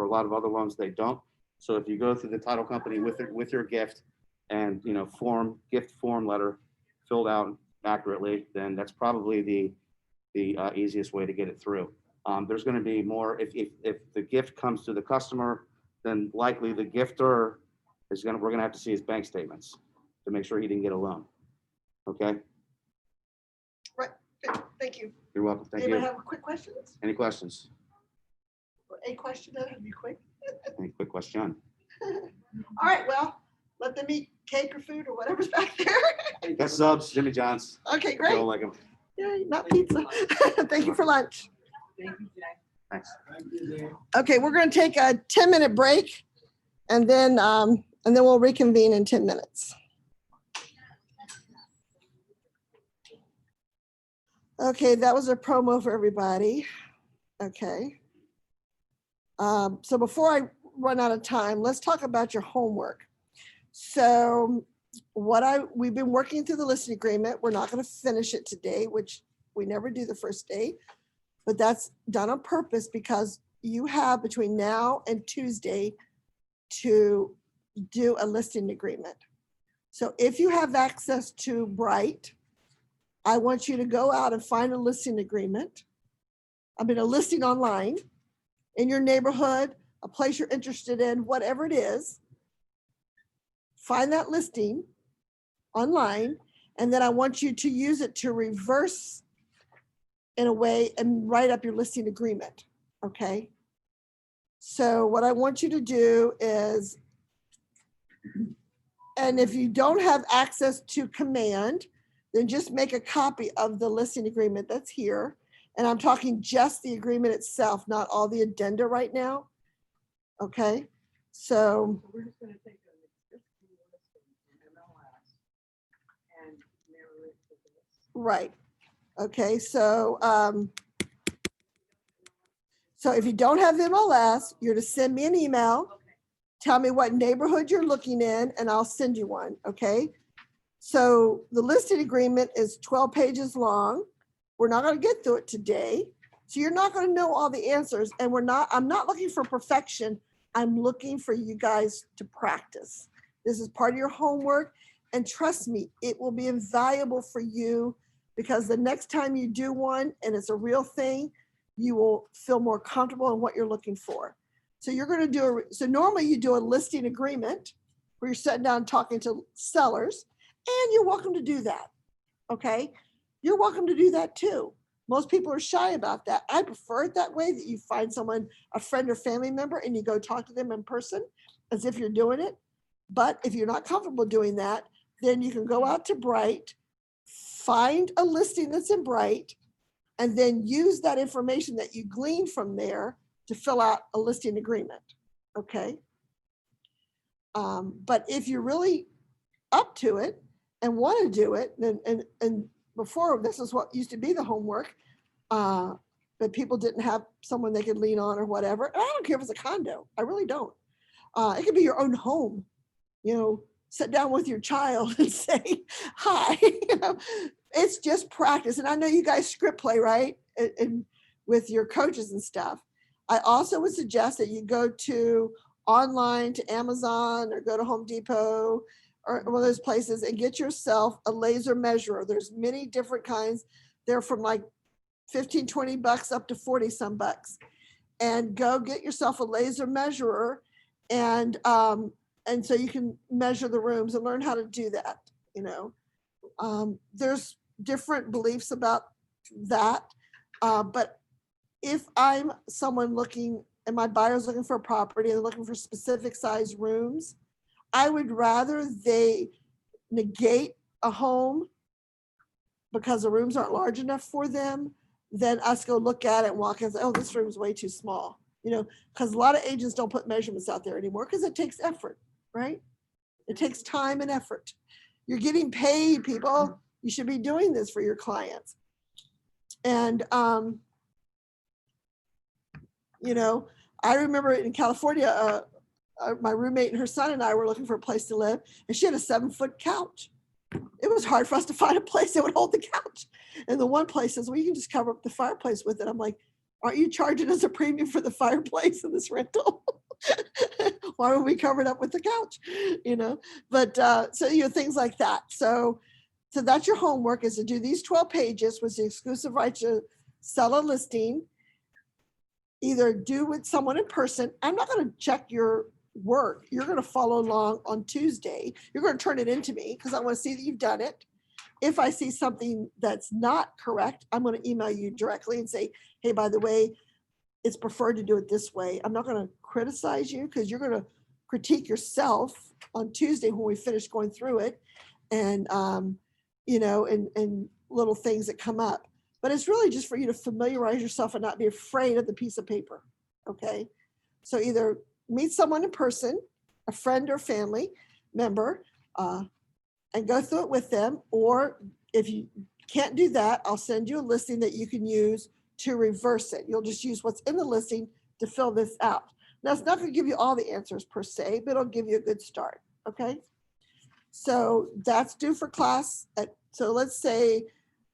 [SPEAKER 9] a lot of other loans they don't. So if you go through the title company with your gift and, you know, gift form letter filled out accurately, then that's probably the easiest way to get it through. There's going to be more, if the gift comes to the customer, then likely the gifter we're going to have to see his bank statements to make sure he didn't get a loan. Okay.
[SPEAKER 1] Right. Good. Thank you.
[SPEAKER 9] You're welcome. Thank
[SPEAKER 1] Anybody
[SPEAKER 9] you.
[SPEAKER 1] have quick questions?
[SPEAKER 9] Any questions?
[SPEAKER 1] Or a question that would be quick.
[SPEAKER 9] Any quick question?
[SPEAKER 1] All right. Well, let them eat cake or food or whatever's back there.
[SPEAKER 9] Got subs, Jimmy John's.
[SPEAKER 1] Okay, great.
[SPEAKER 9] Don't like them.
[SPEAKER 1] Yeah, not pizza. Thank you for lunch.
[SPEAKER 3] Thank you, Jay.
[SPEAKER 9] Thanks.
[SPEAKER 1] Okay, we're going to take a 10-minute break, and then we'll reconvene in 10 minutes. Okay, that was a promo for everybody. Okay. So before I run out of time, let's talk about your homework. So we've been working through the listing agreement. We're not going to finish it today, which we never do the first day, but that's done on purpose because you have between now and Tuesday to do a listing agreement. So if you have access to Bright, I want you to go out and find a listing agreement. I mean, a listing online in your neighborhood, a place you're interested in, whatever it is. Find that listing online, and then I want you to use it to reverse in a way and write up your listing agreement, okay? So what I want you to do is, and if you don't have access to Command, then just make a copy of the listing agreement that's here. And I'm talking just the agreement itself, not all the addenda right now. Okay, so.
[SPEAKER 3] We're just gonna take an existing listing from MLS and mirror it to this.
[SPEAKER 1] Right. Okay, so so if you don't have MLS, you're to send me an email. Tell me what neighborhood you're looking in, and I'll send you one. Okay. So the listing agreement is 12 pages long. We're not going to get through it today. So you're not going to know all the answers. And I'm not looking for perfection. I'm looking for you guys to practice. This is part of your homework. And trust me, it will be invaluable for you because the next time you do one and it's a real thing, you will feel more comfortable in what you're looking for. So you're going to so normally you do a listing agreement where you're sitting down talking to sellers, and you're welcome to do that. Okay. You're welcome to do that too. Most people are shy about that. I prefer it that way, that you find someone, a friend or family member, and you go talk to them in person as if you're doing it. But if you're not comfortable doing that, then you can go out to Bright, find a listing that's in Bright, and then use that information that you glean from there to fill out a listing agreement. Okay. But if you're really up to it and want to do it, and before, this is what used to be the homework, but people didn't have someone they could lean on or whatever. And I don't care if it's a condo. I really don't. It could be your own home. You know, sit down with your child and say, hi. You know, it's just practice. And I know you guys script play, right? And with your coaches and stuff. I also would suggest that you go to online to Amazon or go to Home Depot or one of those places and get yourself a laser measurer. There's many different kinds. They're from like 15, 20 bucks up to 40 some bucks. And go get yourself a laser measurer and so you can measure the rooms and learn how to do that, you know. There's different beliefs about that. But if I'm someone looking and my buyer's looking for a property and looking for specific size rooms, I would rather they negate a home because the rooms aren't large enough for them than us go look at it and walk in and say, oh, this room's way too small. You know, because a lot of agents don't put measurements out there anymore because it takes effort, right? It takes time and effort. You're getting paid, people. You should be doing this for your clients. And, you know, I remember in California, my roommate and her son and I were looking for a place to live, and she had a 7-foot couch. It was hard for us to find a place that would hold the couch. And the one place says, well, you can just cover up the fireplace with it. I'm like, aren't you charging us a premium for the fireplace in this rental? Why would we cover it up with the couch? You know, but so, you know, things like that. So that's your homework, is to do these 12 pages with the exclusive right to sell a listing. Either do with someone in person. I'm not going to check your work. You're going to follow along on Tuesday. You're going to turn it into me because I want to see that you've done it. If I see something that's not correct, I'm going to email you directly and say, hey, by the way, it's preferred to do it this way. I'm not going to criticize you because you're going to critique yourself on Tuesday when we finish going through it, and you know, and little things that come up. But it's really just for you to familiarize yourself and not be afraid of the piece of paper. Okay. So either meet someone in person, a friend or family member, and go through it with them. Or if you can't do that, I'll send you a listing that you can use to reverse it. You'll just use what's in the listing to fill this out. Now, it's not going to give you all the answers per se, but it'll give you a good start. Okay. So that's due for class. So let's say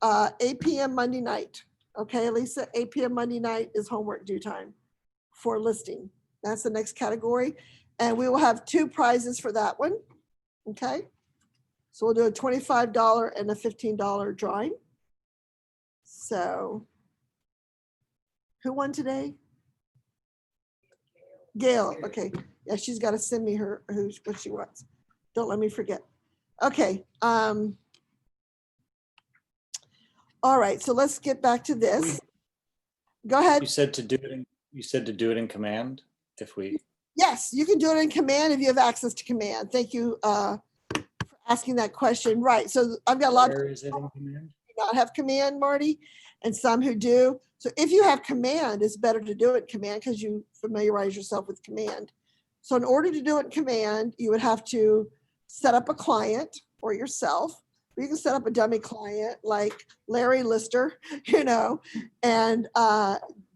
[SPEAKER 1] 8 p.m. Monday night. Okay, Lisa, 8 p.m. Monday night is homework due time for listing. That's the next category. And we will have 2 prizes for that one. Okay. So we'll do a $25 and a $15 drawing. So who won today? Gail. Okay. Yeah, she's got to send me what she wants. Don't let me forget. Okay. All right, so let's get back to this. Go ahead.
[SPEAKER 10] You said to do it in command if we.
[SPEAKER 1] Yes, you can do it in command if you have access to command. Thank you for asking that question. Right, so I've got a lot of
[SPEAKER 10] Where is it in command?
[SPEAKER 1] who do not have command, Marty, and some who do. So if you have command, it's better to do it in command because you familiarize yourself with command. So in order to do it in command, you would have to set up a client or yourself. You can set up a dummy client like Larry Lister, you know, and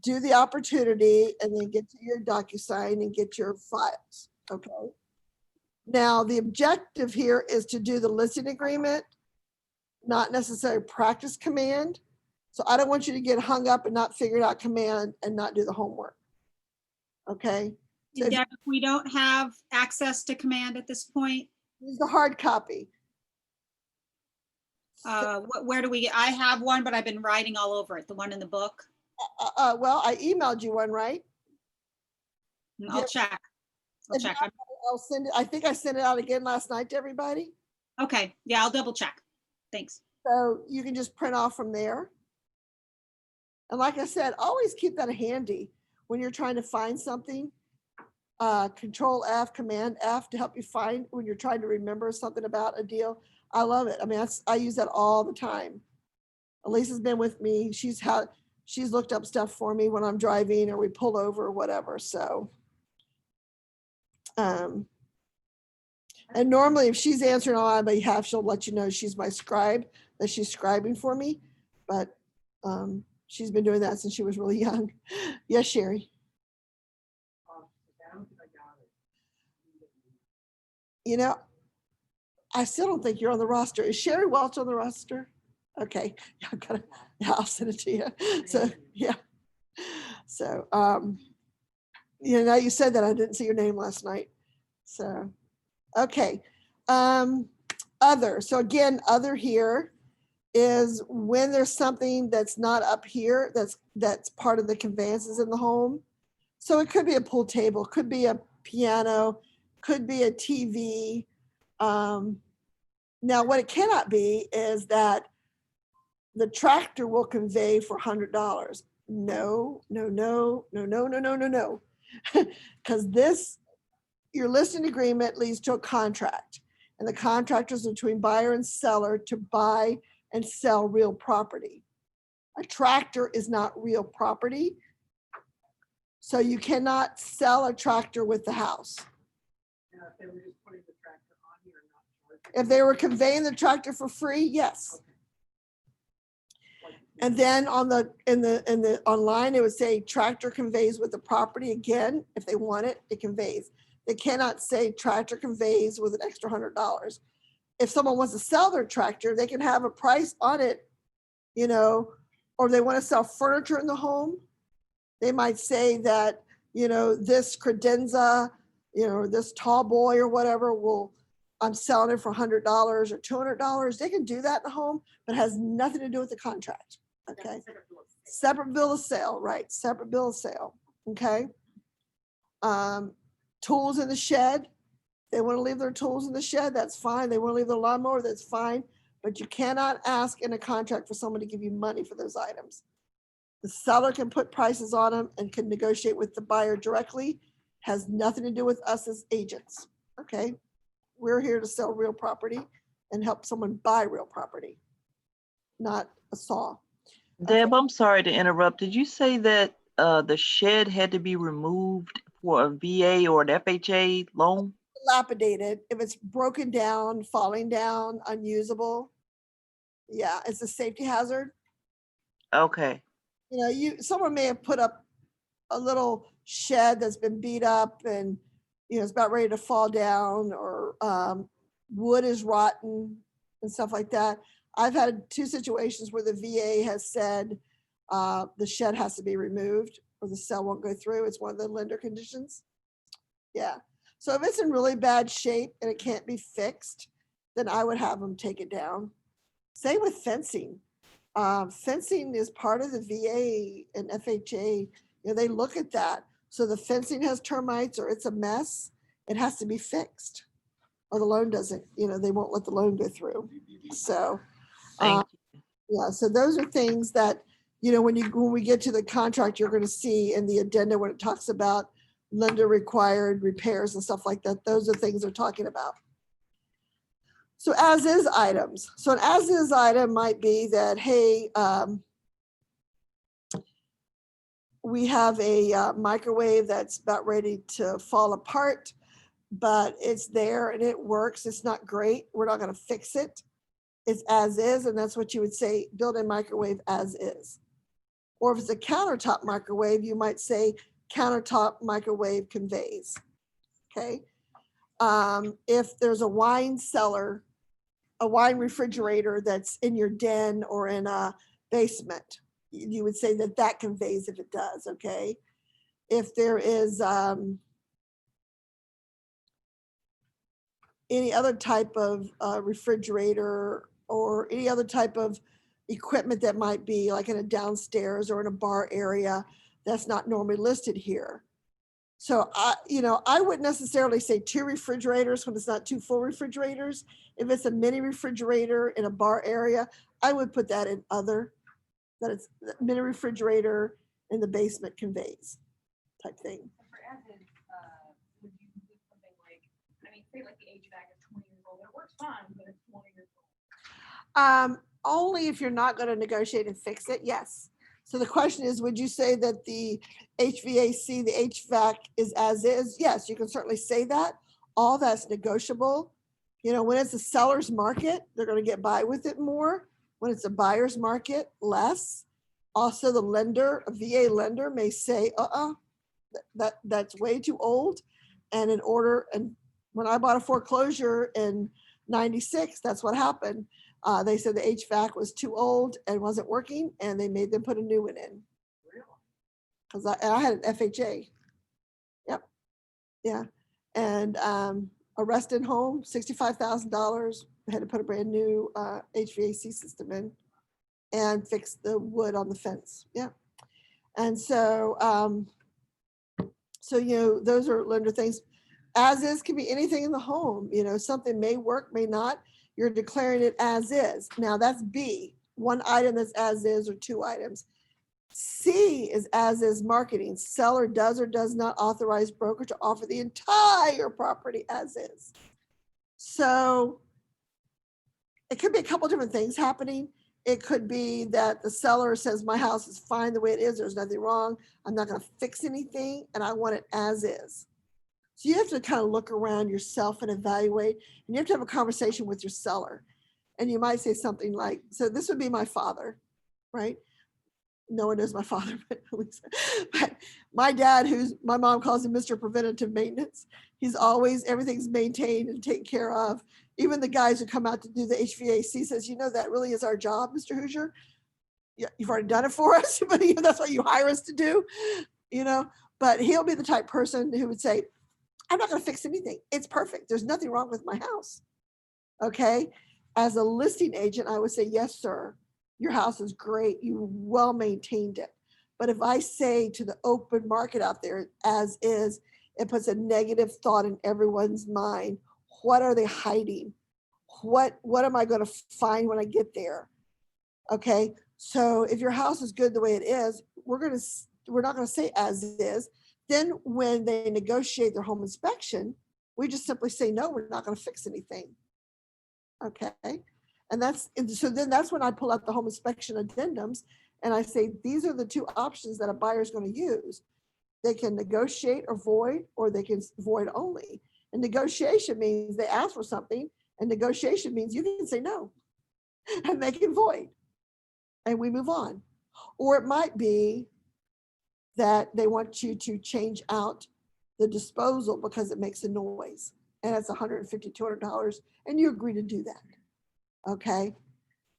[SPEAKER 1] do the opportunity and then get to your DocuSign and get your files. Okay. Now, the objective here is to do the listing agreement, not necessarily practice command. So I don't want you to get hung up and not figure out command and not do the homework. Okay. So
[SPEAKER 11] Deb, if we don't have access to command at this point,
[SPEAKER 1] use the hard copy.
[SPEAKER 11] where do we get? I have one, but I've been writing all over it. The one in the book.
[SPEAKER 1] Well, I emailed you one, right?
[SPEAKER 11] I'll check. I'll check.
[SPEAKER 1] I'll send it. I think I sent it out again last night to everybody.
[SPEAKER 11] Okay. Yeah, I'll double check. Thanks.
[SPEAKER 1] So you can just print off from there. And like I said, always keep that handy when you're trying to find something. Control F, Command F to help you find when you're trying to remember something about a deal. I love it. I mean, I use that all the time. Elisa's been with me. She's looked up stuff for me when I'm driving or we pull over or whatever. So, and normally if she's answering on my behalf, she'll let you know she's my scribe, that she's scribing for me. But she's been doing that since she was really young. Yes, Sherry. You know, I still don't think you're on the roster. Is Sherry Welch on the roster? Okay, I'll send it to you. So yeah. So you know, you said that I didn't see your name last night. So okay. Other, so again, other here is when there's something that's not up here, that's part of the conveyances in the home. So it could be a pool table, could be a piano, could be a TV. Now, what it cannot be is that the tractor will convey for $100. No, no, no, no, no, no, no, no, no. Because this, your listing agreement leads to a contract. And the contract is between buyer and seller to buy and sell real property. A tractor is not real property. So you cannot sell a tractor with the house.
[SPEAKER 3] Now, if they were just putting the tractor on here and not charging.
[SPEAKER 1] If they were conveying the tractor for free, yes.
[SPEAKER 3] Like,
[SPEAKER 1] And then on in the online, it would say tractor conveys with the property. Again, if they want it, it conveys. They cannot say tractor conveys with an extra $100. If someone wants to sell their tractor, they can have a price on it, you know, or they want to sell furniture in the home. They might say that, you know, this credenza, you know, this tall boy or whatever I'm selling it for $100 or $200. They can do that in the home, but it has nothing to do with the contract. Okay. Separate bill of sale, right? Separate bill of sale. Okay. Tools in the shed. They want to leave their tools in the shed. That's fine. They want to leave their lawnmower. That's fine. But you cannot ask in a contract for someone to give you money for those items. The seller can put prices on them and can negotiate with the buyer directly. Has nothing to do with us as agents. Okay. We're here to sell real property and help someone buy real property, not a saw.
[SPEAKER 12] Deb, I'm sorry to interrupt. Did you say that the shed had to be removed for a VA or an FHA loan?
[SPEAKER 1] Dilapidated, if it's broken down, falling down, unusable. Yeah, it's a safety hazard.
[SPEAKER 12] Okay.
[SPEAKER 1] You know, someone may have put up a little shed that's been beat up and, you know, it's about ready to fall down, or wood is rotten and stuff like that. I've had 2 situations where the VA has said the shed has to be removed or the sale won't go through. It's one of the lender conditions. Yeah. So if it's in really bad shape and it can't be fixed, then I would have them take it down. Same with fencing. Fencing is part of the VA and FHA. You know, they look at that. So the fencing has termites or it's a mess, it has to be fixed. Or the loan doesn't, you know, they won't let the loan go through. So,
[SPEAKER 12] Thank you.
[SPEAKER 1] yeah, so those are things that, you know, when we get to the contract, you're going to see in the addenda when it talks about lender required repairs and stuff like that. Those are things they're talking about. So as is items. So an as is item might be that, hey, we have a microwave that's about ready to fall apart, but it's there and it works. It's not great. We're not going to fix it. It's as is. And that's what you would say, built-in microwave as is. Or if it's a countertop microwave, you might say countertop microwave conveys. Okay. If there's a wine cellar, a wine refrigerator that's in your den or in a basement, you would say that that conveys if it does. Okay. If there is any other type of refrigerator or any other type of equipment that might be like in a downstairs or in a bar area that's not normally listed here. So I wouldn't necessarily say 2 refrigerators when it's not 2 full refrigerators. If it's a mini refrigerator in a bar area, I would put that in other, that it's mini refrigerator in the basement conveys type thing.
[SPEAKER 2] For as is, would you do something like, I mean, say like the HVAC is 20 years old, it works fine, but it's 20 years old.
[SPEAKER 1] Only if you're not going to negotiate and fix it, yes. So the question is, would you say that the HVAC, the HVAC is as is? Yes, you can certainly say that. All that's negotiable. You know, when it's a seller's market, they're going to get by with it more. When it's a buyer's market, less. Also, the lender, a VA lender may say, that's way too old. And when I bought a foreclosure in 96, that's what happened. They said the HVAC was too old and wasn't working, and they made them put a new one in. Because I had an FHA. Yep. Yeah. And a rested home, $65,000, had to put a brand new HVAC system in and fix the wood on the fence. Yeah. And so, those are lender things. As is can be anything in the home, something may work, may not. You're declaring it as is. Now that's B, one item that's as is or two items. C is as is marketing. Seller does or does not authorize broker to offer the entire property as is. So it could be a couple different things happening. It could be that the seller says, my house is fine the way it is. There's nothing wrong. I'm not going to fix anything and I want it as is. So you have to kind of look around yourself and evaluate, and you have to have a conversation with your seller. And you might say something like, so this would be my father, right? No one knows my father, but my dad, my mom calls him Mr. Preventative Maintenance. He's always, everything's maintained and taken care of. Even the guys who come out to do the HVAC says, that really is our job, Mr. Hoosier. Yeah, you've already done it for us, but that's what you hire us to do, but he'll be the type person who would say, I'm not going to fix anything. It's perfect. There's nothing wrong with my house. Okay. As a listing agent, I would say, yes, sir. Your house is great. You well maintained it. But if I say to the open market out there, as is, it puts a negative thought in everyone's mind. What are they hiding? What am I going to find when I get there? Okay. So if your house is good the way it is, we're not going to say as is. Then when they negotiate their home inspection, we just simply say, no, we're not going to fix anything. Okay. And so then that's when I pull out the home inspection addendums and I say, these are the two options that a buyer is going to use. They can negotiate or void, or they can void only. And negotiation means they ask for something, and negotiation means you can say no and they can void and we move on. Or it might be that they want you to change out the disposal because it makes a noise and it's $150, $200 and you agree to do that. Okay.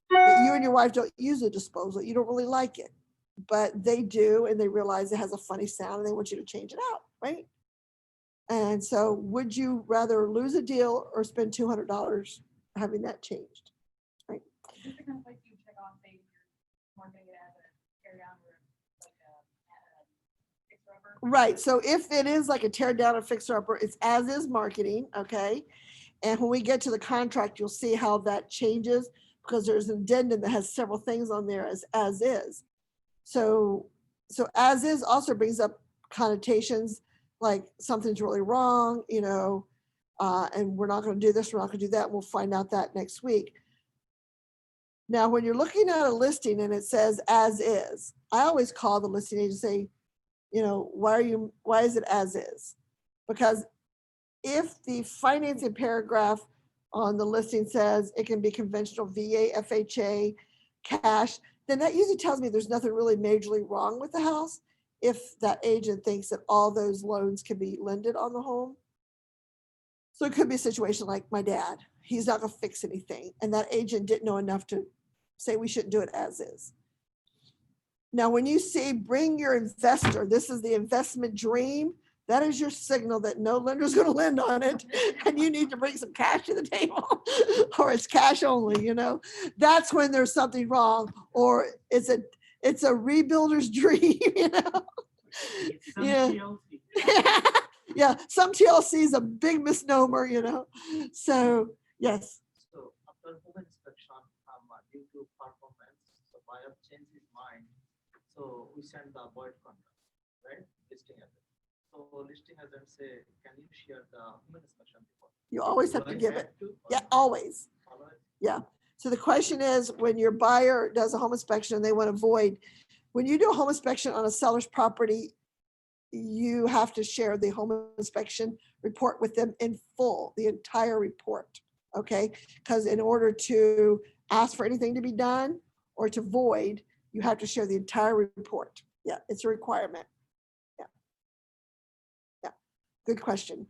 [SPEAKER 1] But you and your wife don't use a disposal. You don't really like it, but they do. And they realize it has a funny sound and they want you to change it out. Right. And so would you rather lose a deal or spend $200 having that changed? Right.
[SPEAKER 2] Is this the kind of place you check off, say, you're marketing it as a tear down or like a fixer upper?
[SPEAKER 1] Right. So if it is like a tear down or fixer upper, it's as is marketing. Okay. And when we get to the contract, you'll see how that changes because there's an addendum that has several things on there as is. So as is also brings up connotations like something's really wrong, and we're not going to do this, we're not going to do that. We'll find out that next week. Now, when you're looking at a listing and it says as is, I always call the listing agent and say, why is it as is? Because if the financing paragraph on the listing says it can be conventional VA, FHA, cash, then that usually tells me there's nothing really majorly wrong with the house if that agent thinks that all those loans can be lended on the home. So it could be a situation like my dad. He's not going to fix anything. And that agent didn't know enough to say we shouldn't do it as is. Now, when you see bring your investor, this is the investment dream, that is your signal that no lender is going to lend on it. And you need to bring some cash to the table or it's cash only, that's when there's something wrong, or it's a rebuilder's dream, Yeah. Yeah. Some TLC is a big misnomer, So yes.
[SPEAKER 5] So after home inspection, due to performance, the buyer changed his mind. So we send the void contract, right? Listing agent. So listing agent say, can you share the home inspection report?
[SPEAKER 1] You always have to
[SPEAKER 5] Do I
[SPEAKER 1] give
[SPEAKER 5] have
[SPEAKER 1] it.
[SPEAKER 5] to, or
[SPEAKER 1] Yeah, always.
[SPEAKER 5] follow it?
[SPEAKER 1] Yeah. So the question is, when your buyer does a home inspection and they want to void, when you do a home inspection on a seller's property, you have to share the home inspection report with them in full, the entire report. Okay. Because in order to ask for anything to be done or to void, you have to share the entire report. Yeah, it's a requirement. Yeah. Good question.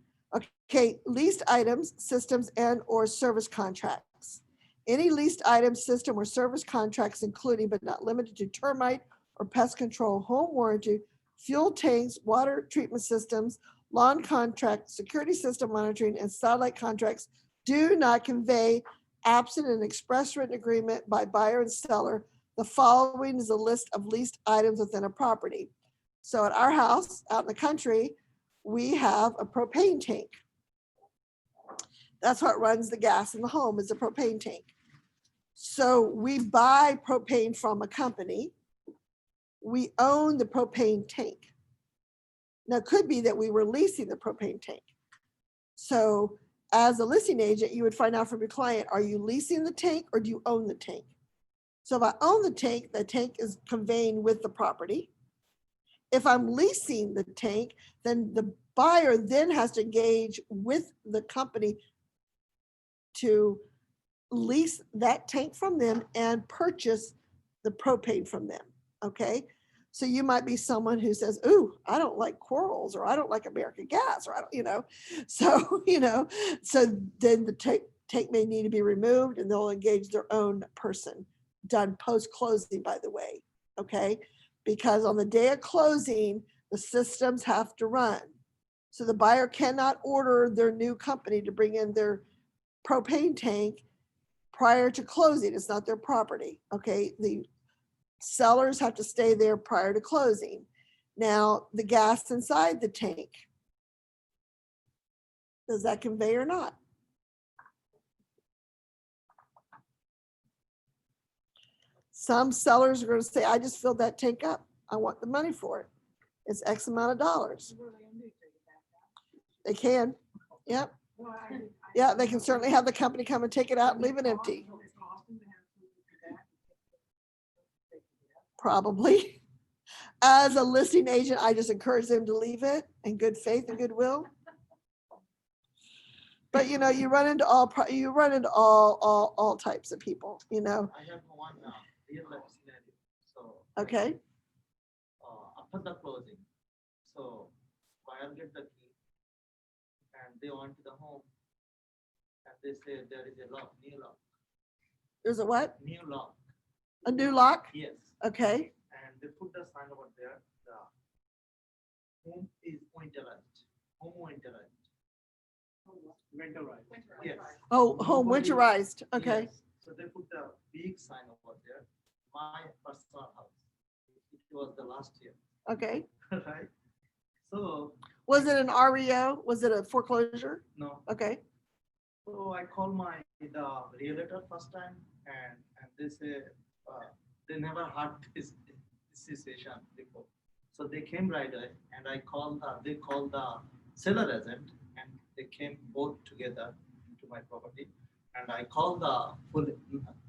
[SPEAKER 1] Okay, leased items, systems, and or service contracts. Any leased item, system, or service contracts, including but not limited to termite or pest control, home warranty, fuel tanks, water treatment systems, lawn contract, security system monitoring, and satellite contracts do not convey, absent an express written agreement by buyer and seller. The following is a list of leased items within a property. So at our house out in the country, we have a propane tank. That's what runs the gas in the home, is a propane tank. So we buy propane from a company. We own the propane tank. Now, it could be that we were leasing the propane tank. So as a listing agent, you would find out from your client, are you leasing the tank or do you own the tank? So if I own the tank is conveying with the property. If I'm leasing the tank, then the buyer then has to engage with the company to lease that tank from them and purchase the propane from them, okay? So you might be someone who says, ooh, I don't like Quarles, or I don't like American Gas, or I don't, so, so then the tank may need to be removed and they'll engage their own person, done post-closing, by the way, okay? Because on the day of closing, the systems have to run. So the buyer cannot order their new company to bring in their propane tank prior to closing. It's not their property, okay? The sellers have to stay there prior to closing. Now, the gas inside the tank, does that convey or not? Some sellers are going to say, I just filled that tank up. I want the money for it. It's X amount of dollars. They can, yep. Yeah, they can certainly have the company come and take it out and leave it empty. Probably. As a listing agent, I just encourage them to leave it in good faith and goodwill. But you run into all types of people,
[SPEAKER 5] I have one real life scenario. So
[SPEAKER 1] Okay.
[SPEAKER 5] after the closing, so buyer get the key and they went to the home and they say there is a lock, new lock,
[SPEAKER 1] There's a what?
[SPEAKER 5] new lock.
[SPEAKER 1] A new lock?
[SPEAKER 5] Yes.
[SPEAKER 1] Okay.
[SPEAKER 5] And they put the sign over there, the home is winterized, home winterized. Winterized. Yes.
[SPEAKER 1] Oh, home
[SPEAKER 5] Nobody-
[SPEAKER 1] winterized. Okay.
[SPEAKER 5] Yes. So they put the big sign over there, my personal house. It was the last year,
[SPEAKER 1] Okay.
[SPEAKER 5] right? So,
[SPEAKER 1] Was it an REO? Was it a foreclosure?
[SPEAKER 5] no,
[SPEAKER 1] Okay.
[SPEAKER 5] so I called the realtor first time and they say, they never had this situation before. So they came right away and they called the seller agent and they came both together to my property. And I called the full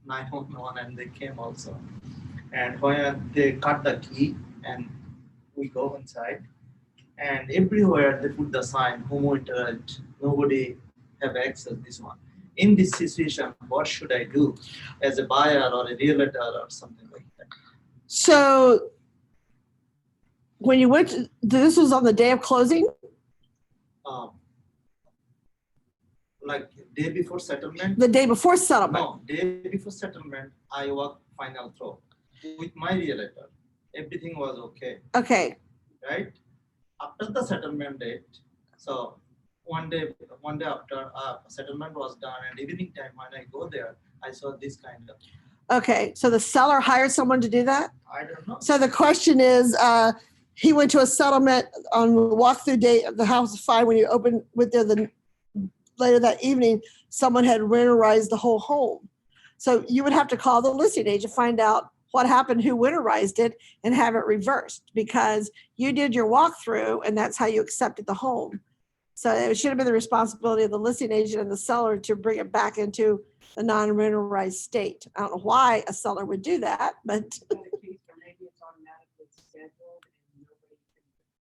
[SPEAKER 5] 911 and they came also. And when they cut the key and we go inside and everywhere they put the sign, home internet, nobody have access this one. In this situation, what should I do as a buyer or a realtor or something like that?
[SPEAKER 1] So when you went to, this was on the day of closing?
[SPEAKER 5] Like day before settlement?
[SPEAKER 1] The day before settlement?
[SPEAKER 5] No, day before settlement, I work final throw with my realtor. Everything was okay,
[SPEAKER 1] Okay.
[SPEAKER 5] right? After the settlement date, so one day after settlement was done and evening time when I go there, I saw this kind of,
[SPEAKER 1] Okay. So the seller hired someone to do that?
[SPEAKER 5] I don't know.
[SPEAKER 1] So the question is, he went to a settlement on the walkthrough date of the house is fine. When you opened with the later that evening, someone had winterized the whole home. So you would have to call the listing agent, find out what happened, who winterized it, and have it reversed because you did your walkthrough and that's how you accepted the home. So it should have been the responsibility of the listing agent and the seller to bring it back into the non-winterized state. I don't know why a seller would do that, but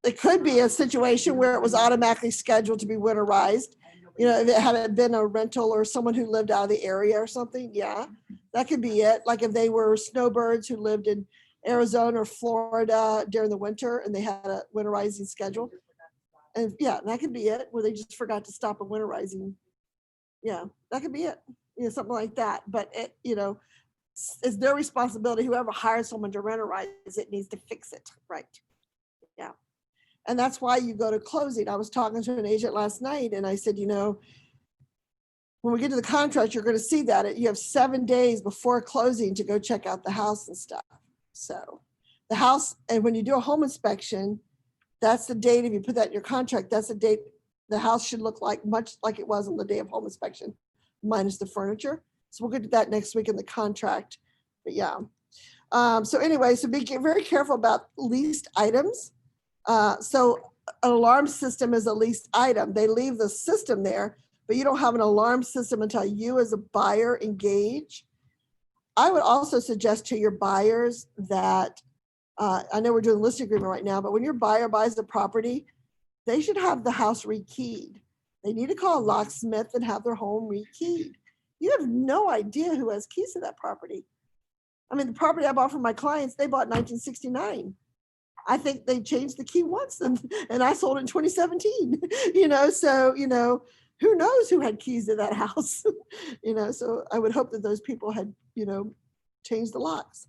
[SPEAKER 1] it could be a situation where it was automatically scheduled to be winterized. If it had been a rental or someone who lived out of the area or something, yeah, that could be it. Like if they were snowbirds who lived in Arizona or Florida during the winter and they had a winterizing schedule. And yeah, that could be it, where they just forgot to stop a winterizing. Yeah, that could be it, something like that. But it's their responsibility. Whoever hires someone to winterize it needs to fix it, right? Yeah. And that's why you go to closing. I was talking to an agent last night and I said, you know, when we get to the contract, you're going to see that you have 7 days before closing to go check out the house and stuff. So the house, and when you do a home inspection, that's the date. If you put that in your contract, that's the date the house should look like, much like it was on the day of home inspection, minus the furniture. So we'll get to that next week in the contract. But yeah. So anyway, so be very careful about leased items. So an alarm system is a leased item. They leave the system there, but you don't have an alarm system until you as a buyer engage. I would also suggest to your buyers that, I know we're doing a listing agreement right now, but when your buyer buys the property, they should have the house rekeyed. They need to call a locksmith and have their home rekeyed. You have no idea who has keys to that property. I mean, the property I bought from my clients, they bought in 1969. I think they changed the key once and I sold in 2017, you know, so, you know, who knows who had keys to that house, you know, so I would hope that those people had, you know, changed the locks.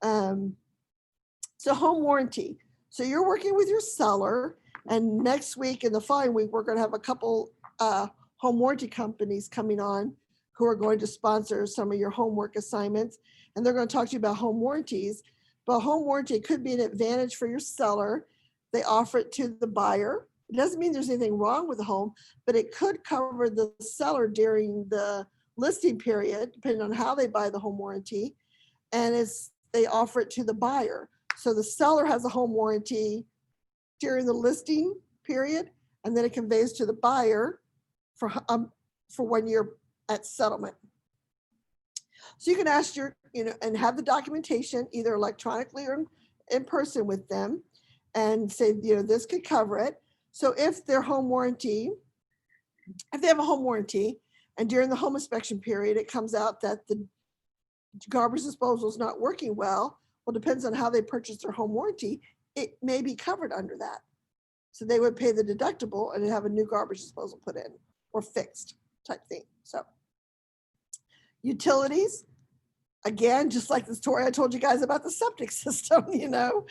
[SPEAKER 1] So home warranty. So you're working with your seller, and next week and the following week, we're going to have a couple home warranty companies coming on who are going to sponsor some of your homework assignments. And they're going to talk to you about home warranties. But home warranty could be an advantage for your seller. They offer it to the buyer. It doesn't mean there's anything wrong with the home, but it could cover the seller during the listing period, depending on how they buy the home warranty. And they offer it to the buyer. So the seller has a home warranty during the listing period, and then it conveys to the buyer for 1 year at settlement. So you can ask your, you know, and have the documentation either electronically or in person with them and say, you know, this could cover it. So if their home warranty, if they have a home warranty and during the home inspection period, it comes out that the garbage disposal is not working well, well, depends on how they purchased their home warranty, it may be covered under that. So they would pay the deductible and have a new garbage disposal put in or fixed type thing. So utilities, again, just like the story I told you guys about the septic system, you know.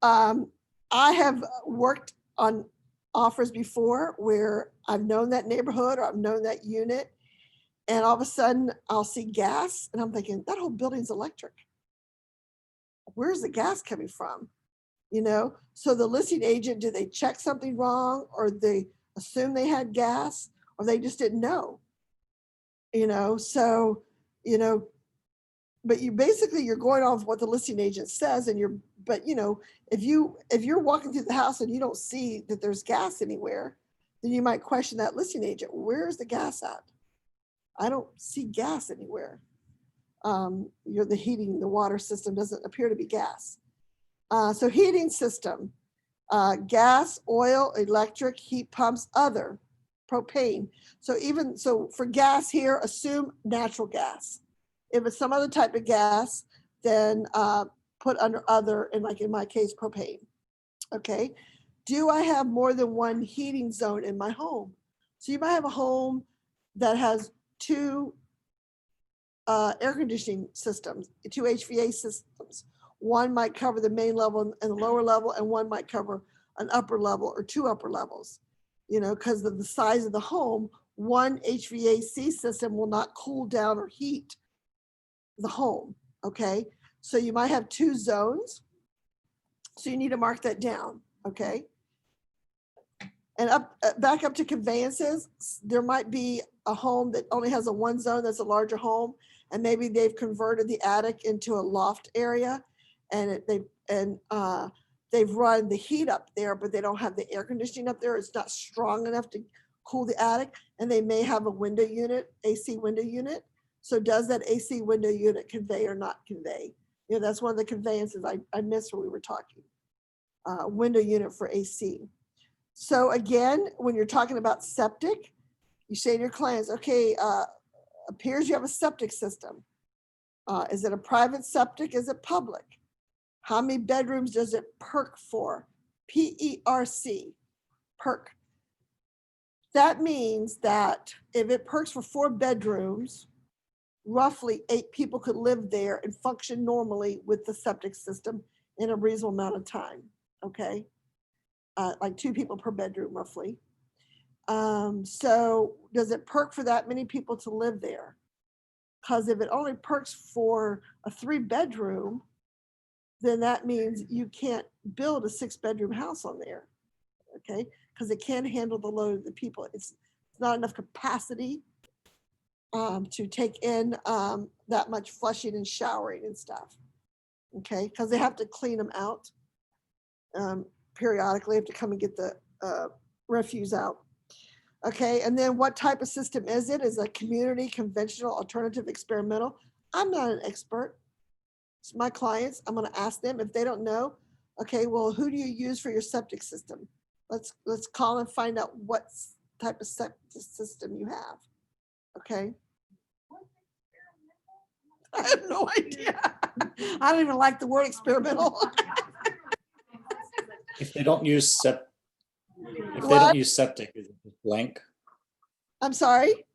[SPEAKER 1] I have worked on offers before where I've known that neighborhood or I've known that unit, and all of a sudden I'll see gas and I'm thinking that whole building's electric. Where's the gas coming from? You know, so the listing agent, did they check something wrong, or they assume they had gas, or they just didn't know? You know, so, you know, but you basically, you're going off what the listing agent says, and but you know, if you're walking through the house and you don't see that there's gas anywhere, then you might question that listing agent. Where's the gas at? I don't see gas anywhere. The heating, the water system doesn't appear to be gas. So heating system, gas, oil, electric, heat pumps, other, propane. So for gas here, assume natural gas. If it's some other type of gas, then put under other, and like in my case, propane. Okay. Do I have more than one heating zone in my home? So you might have a home that has two air conditioning systems, two HVA systems. One might cover the main level and the lower level, and one might cover an upper level or two upper levels. You know, because of the size of the home, one HVAC system will not cool down or heat the home. Okay, so you might have two zones. So you need to mark that down. Okay. And back up to conveyances, there might be a home that only has a one zone that's a larger home, and maybe they've converted the attic into a loft area, and they've run the heat up there, but they don't have the air conditioning up there. It's not strong enough to cool the attic, and they may have a window unit, AC window unit. So does that AC window unit convey or not convey? You know, that's one of the conveyances I missed when we were talking. Window unit for AC. So again, when you're talking about septic, you say to your clients, okay, appears you have a septic system. Is it a private septic? Is it public? How many bedrooms does it perk for? PERC, perk. That means that if it perks for 4 bedrooms, roughly 8 people could live there and function normally with the septic system in a reasonable amount of time, okay? like 2 people per bedroom roughly. So does it perk for that many people to live there? Because if it only perks for a 3-bedroom, then that means you can't build a 6-bedroom house on there. Okay, because it can't handle the load of the people. It's not enough capacity to take in that much flushing and showering and stuff. Okay, because they have to clean them out periodically. They have to come and get the refuse out. Okay, and then what type of system is it? Is a community, conventional, alternative, experimental? I'm not an expert. It's my clients. I'm going to ask them if they don't know. Okay, well, who do you use for your septic system? Let's call and find out what type of septic system you have. Okay. I have no idea. I don't even like the word experimental.
[SPEAKER 10] If they don't use septic, is it just blank?
[SPEAKER 1] I'm sorry?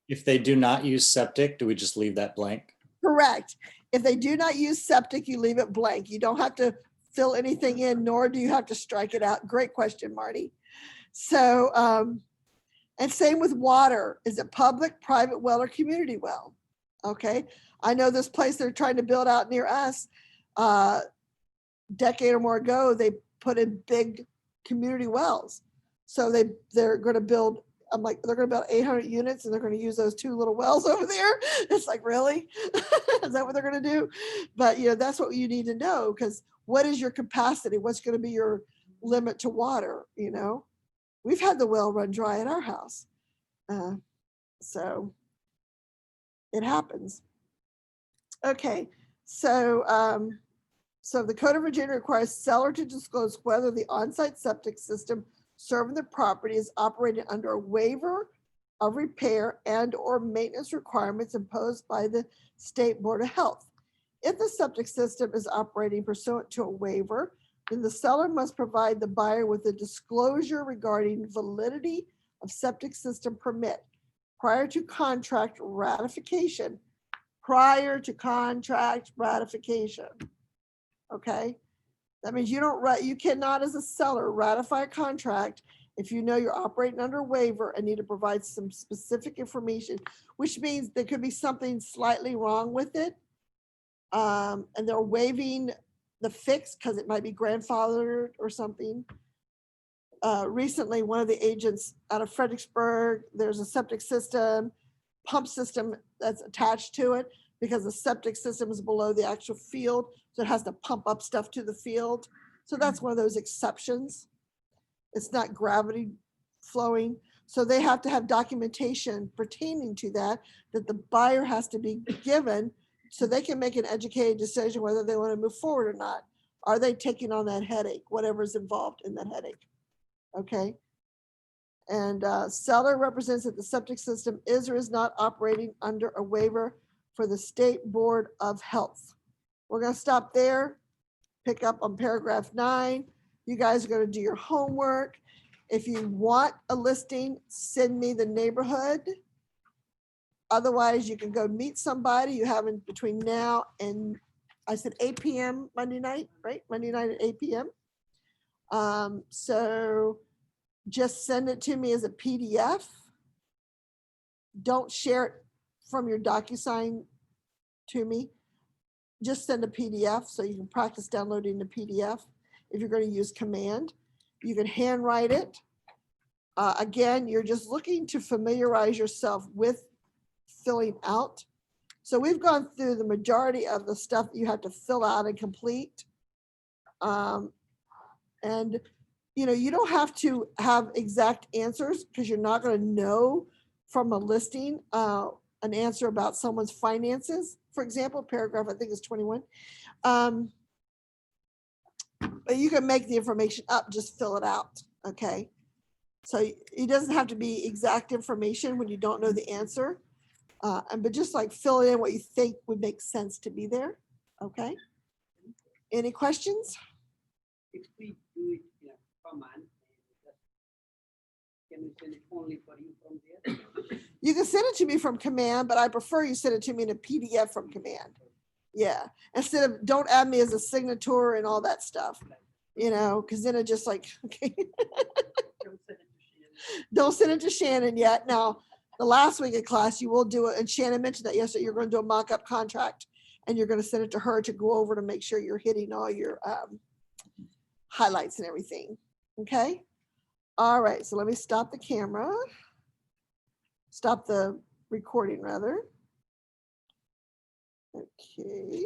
[SPEAKER 10] If they do not use septic, do we just leave that blank?
[SPEAKER 1] Correct. If they do not use septic, you leave it blank. You don't have to fill anything in, nor do you have to strike it out. Great question, Marty. So, and same with water. Is it public, private well, or community well? Okay. I know this place they're trying to build out near us, decade or more ago, they put in big community wells. So they're going to build, I'm like, they're going to build 800 units and they're going to use those 2 little wells over there. It's like, really? Is that what they're going to do? But that's what you need to know, because what is your capacity? What's going to be your limit to water? We've had the well run dry at our house. So it happens. Okay, so the Code of Virginia requires seller to disclose whether the on-site septic system serving the property is operating under a waiver of repair and or maintenance requirements imposed by the State Board of Health. If the septic system is operating pursuant to a waiver, then the seller must provide the buyer with a disclosure regarding validity of septic system permit prior to contract ratification. Okay, that means you cannot as a seller ratify a contract if you know you're operating under a waiver and need to provide some specific information, which means there could be something slightly wrong with it. And they're waiving the fix because it might be grandfathered or something. Recently, one of the agents out of Fredericksburg, there's a septic system, pump system that's attached to it because the septic system is below the actual field. So it has to pump up stuff to the field. So that's one of those exceptions. It's not gravity flowing. So they have to have documentation pertaining to that the buyer has to be given so they can make an educated decision whether they want to move forward or not. Are they taking on that headache, whatever's involved in that headache? Okay. And seller represents that the septic system is or is not operating under a waiver for the State Board of Health. We're going to stop there, pick up on paragraph 9. You guys are going to do your homework. If you want a listing, send me the neighborhood. Otherwise, you can go meet somebody you have in between now and, I said 8 p.m. Monday night, right? Monday night at 8 p.m. So just send it to me as a PDF. Don't share it from your DocuSign to me. Just send a PDF so you can practice downloading the PDF. If you're going to use command, you can handwrite it. Again, you're just looking to familiarize yourself with filling out. So we've gone through the majority of the stuff that you have to fill out and complete. And you don't have to have exact answers because you're not going to know from a listing an answer about someone's finances. For example, paragraph, I think is 21. But you can make the information up, just fill it out, okay? So it doesn't have to be exact information when you don't know the answer. But just like fill in what you think would make sense to be there, okay? Any questions?
[SPEAKER 3] If we do it in a command, can we send it only for you from there?
[SPEAKER 1] You can send it to me from command, but I prefer you send it to me in a PDF from command. Yeah, instead of don't add me as a signature and all that stuff. you know, because then it just like, okay,
[SPEAKER 3] Don't send it to Shannon.
[SPEAKER 1] don't send it to Shannon yet. Now, the last week of class, you will do it, and Shannon mentioned that yesterday, you're going to do a mock-up contract, and you're going to send it to her to go over to make sure you're hitting all your highlights and everything. Okay? All right, so let me stop the camera. Stop the recording, rather. Okay.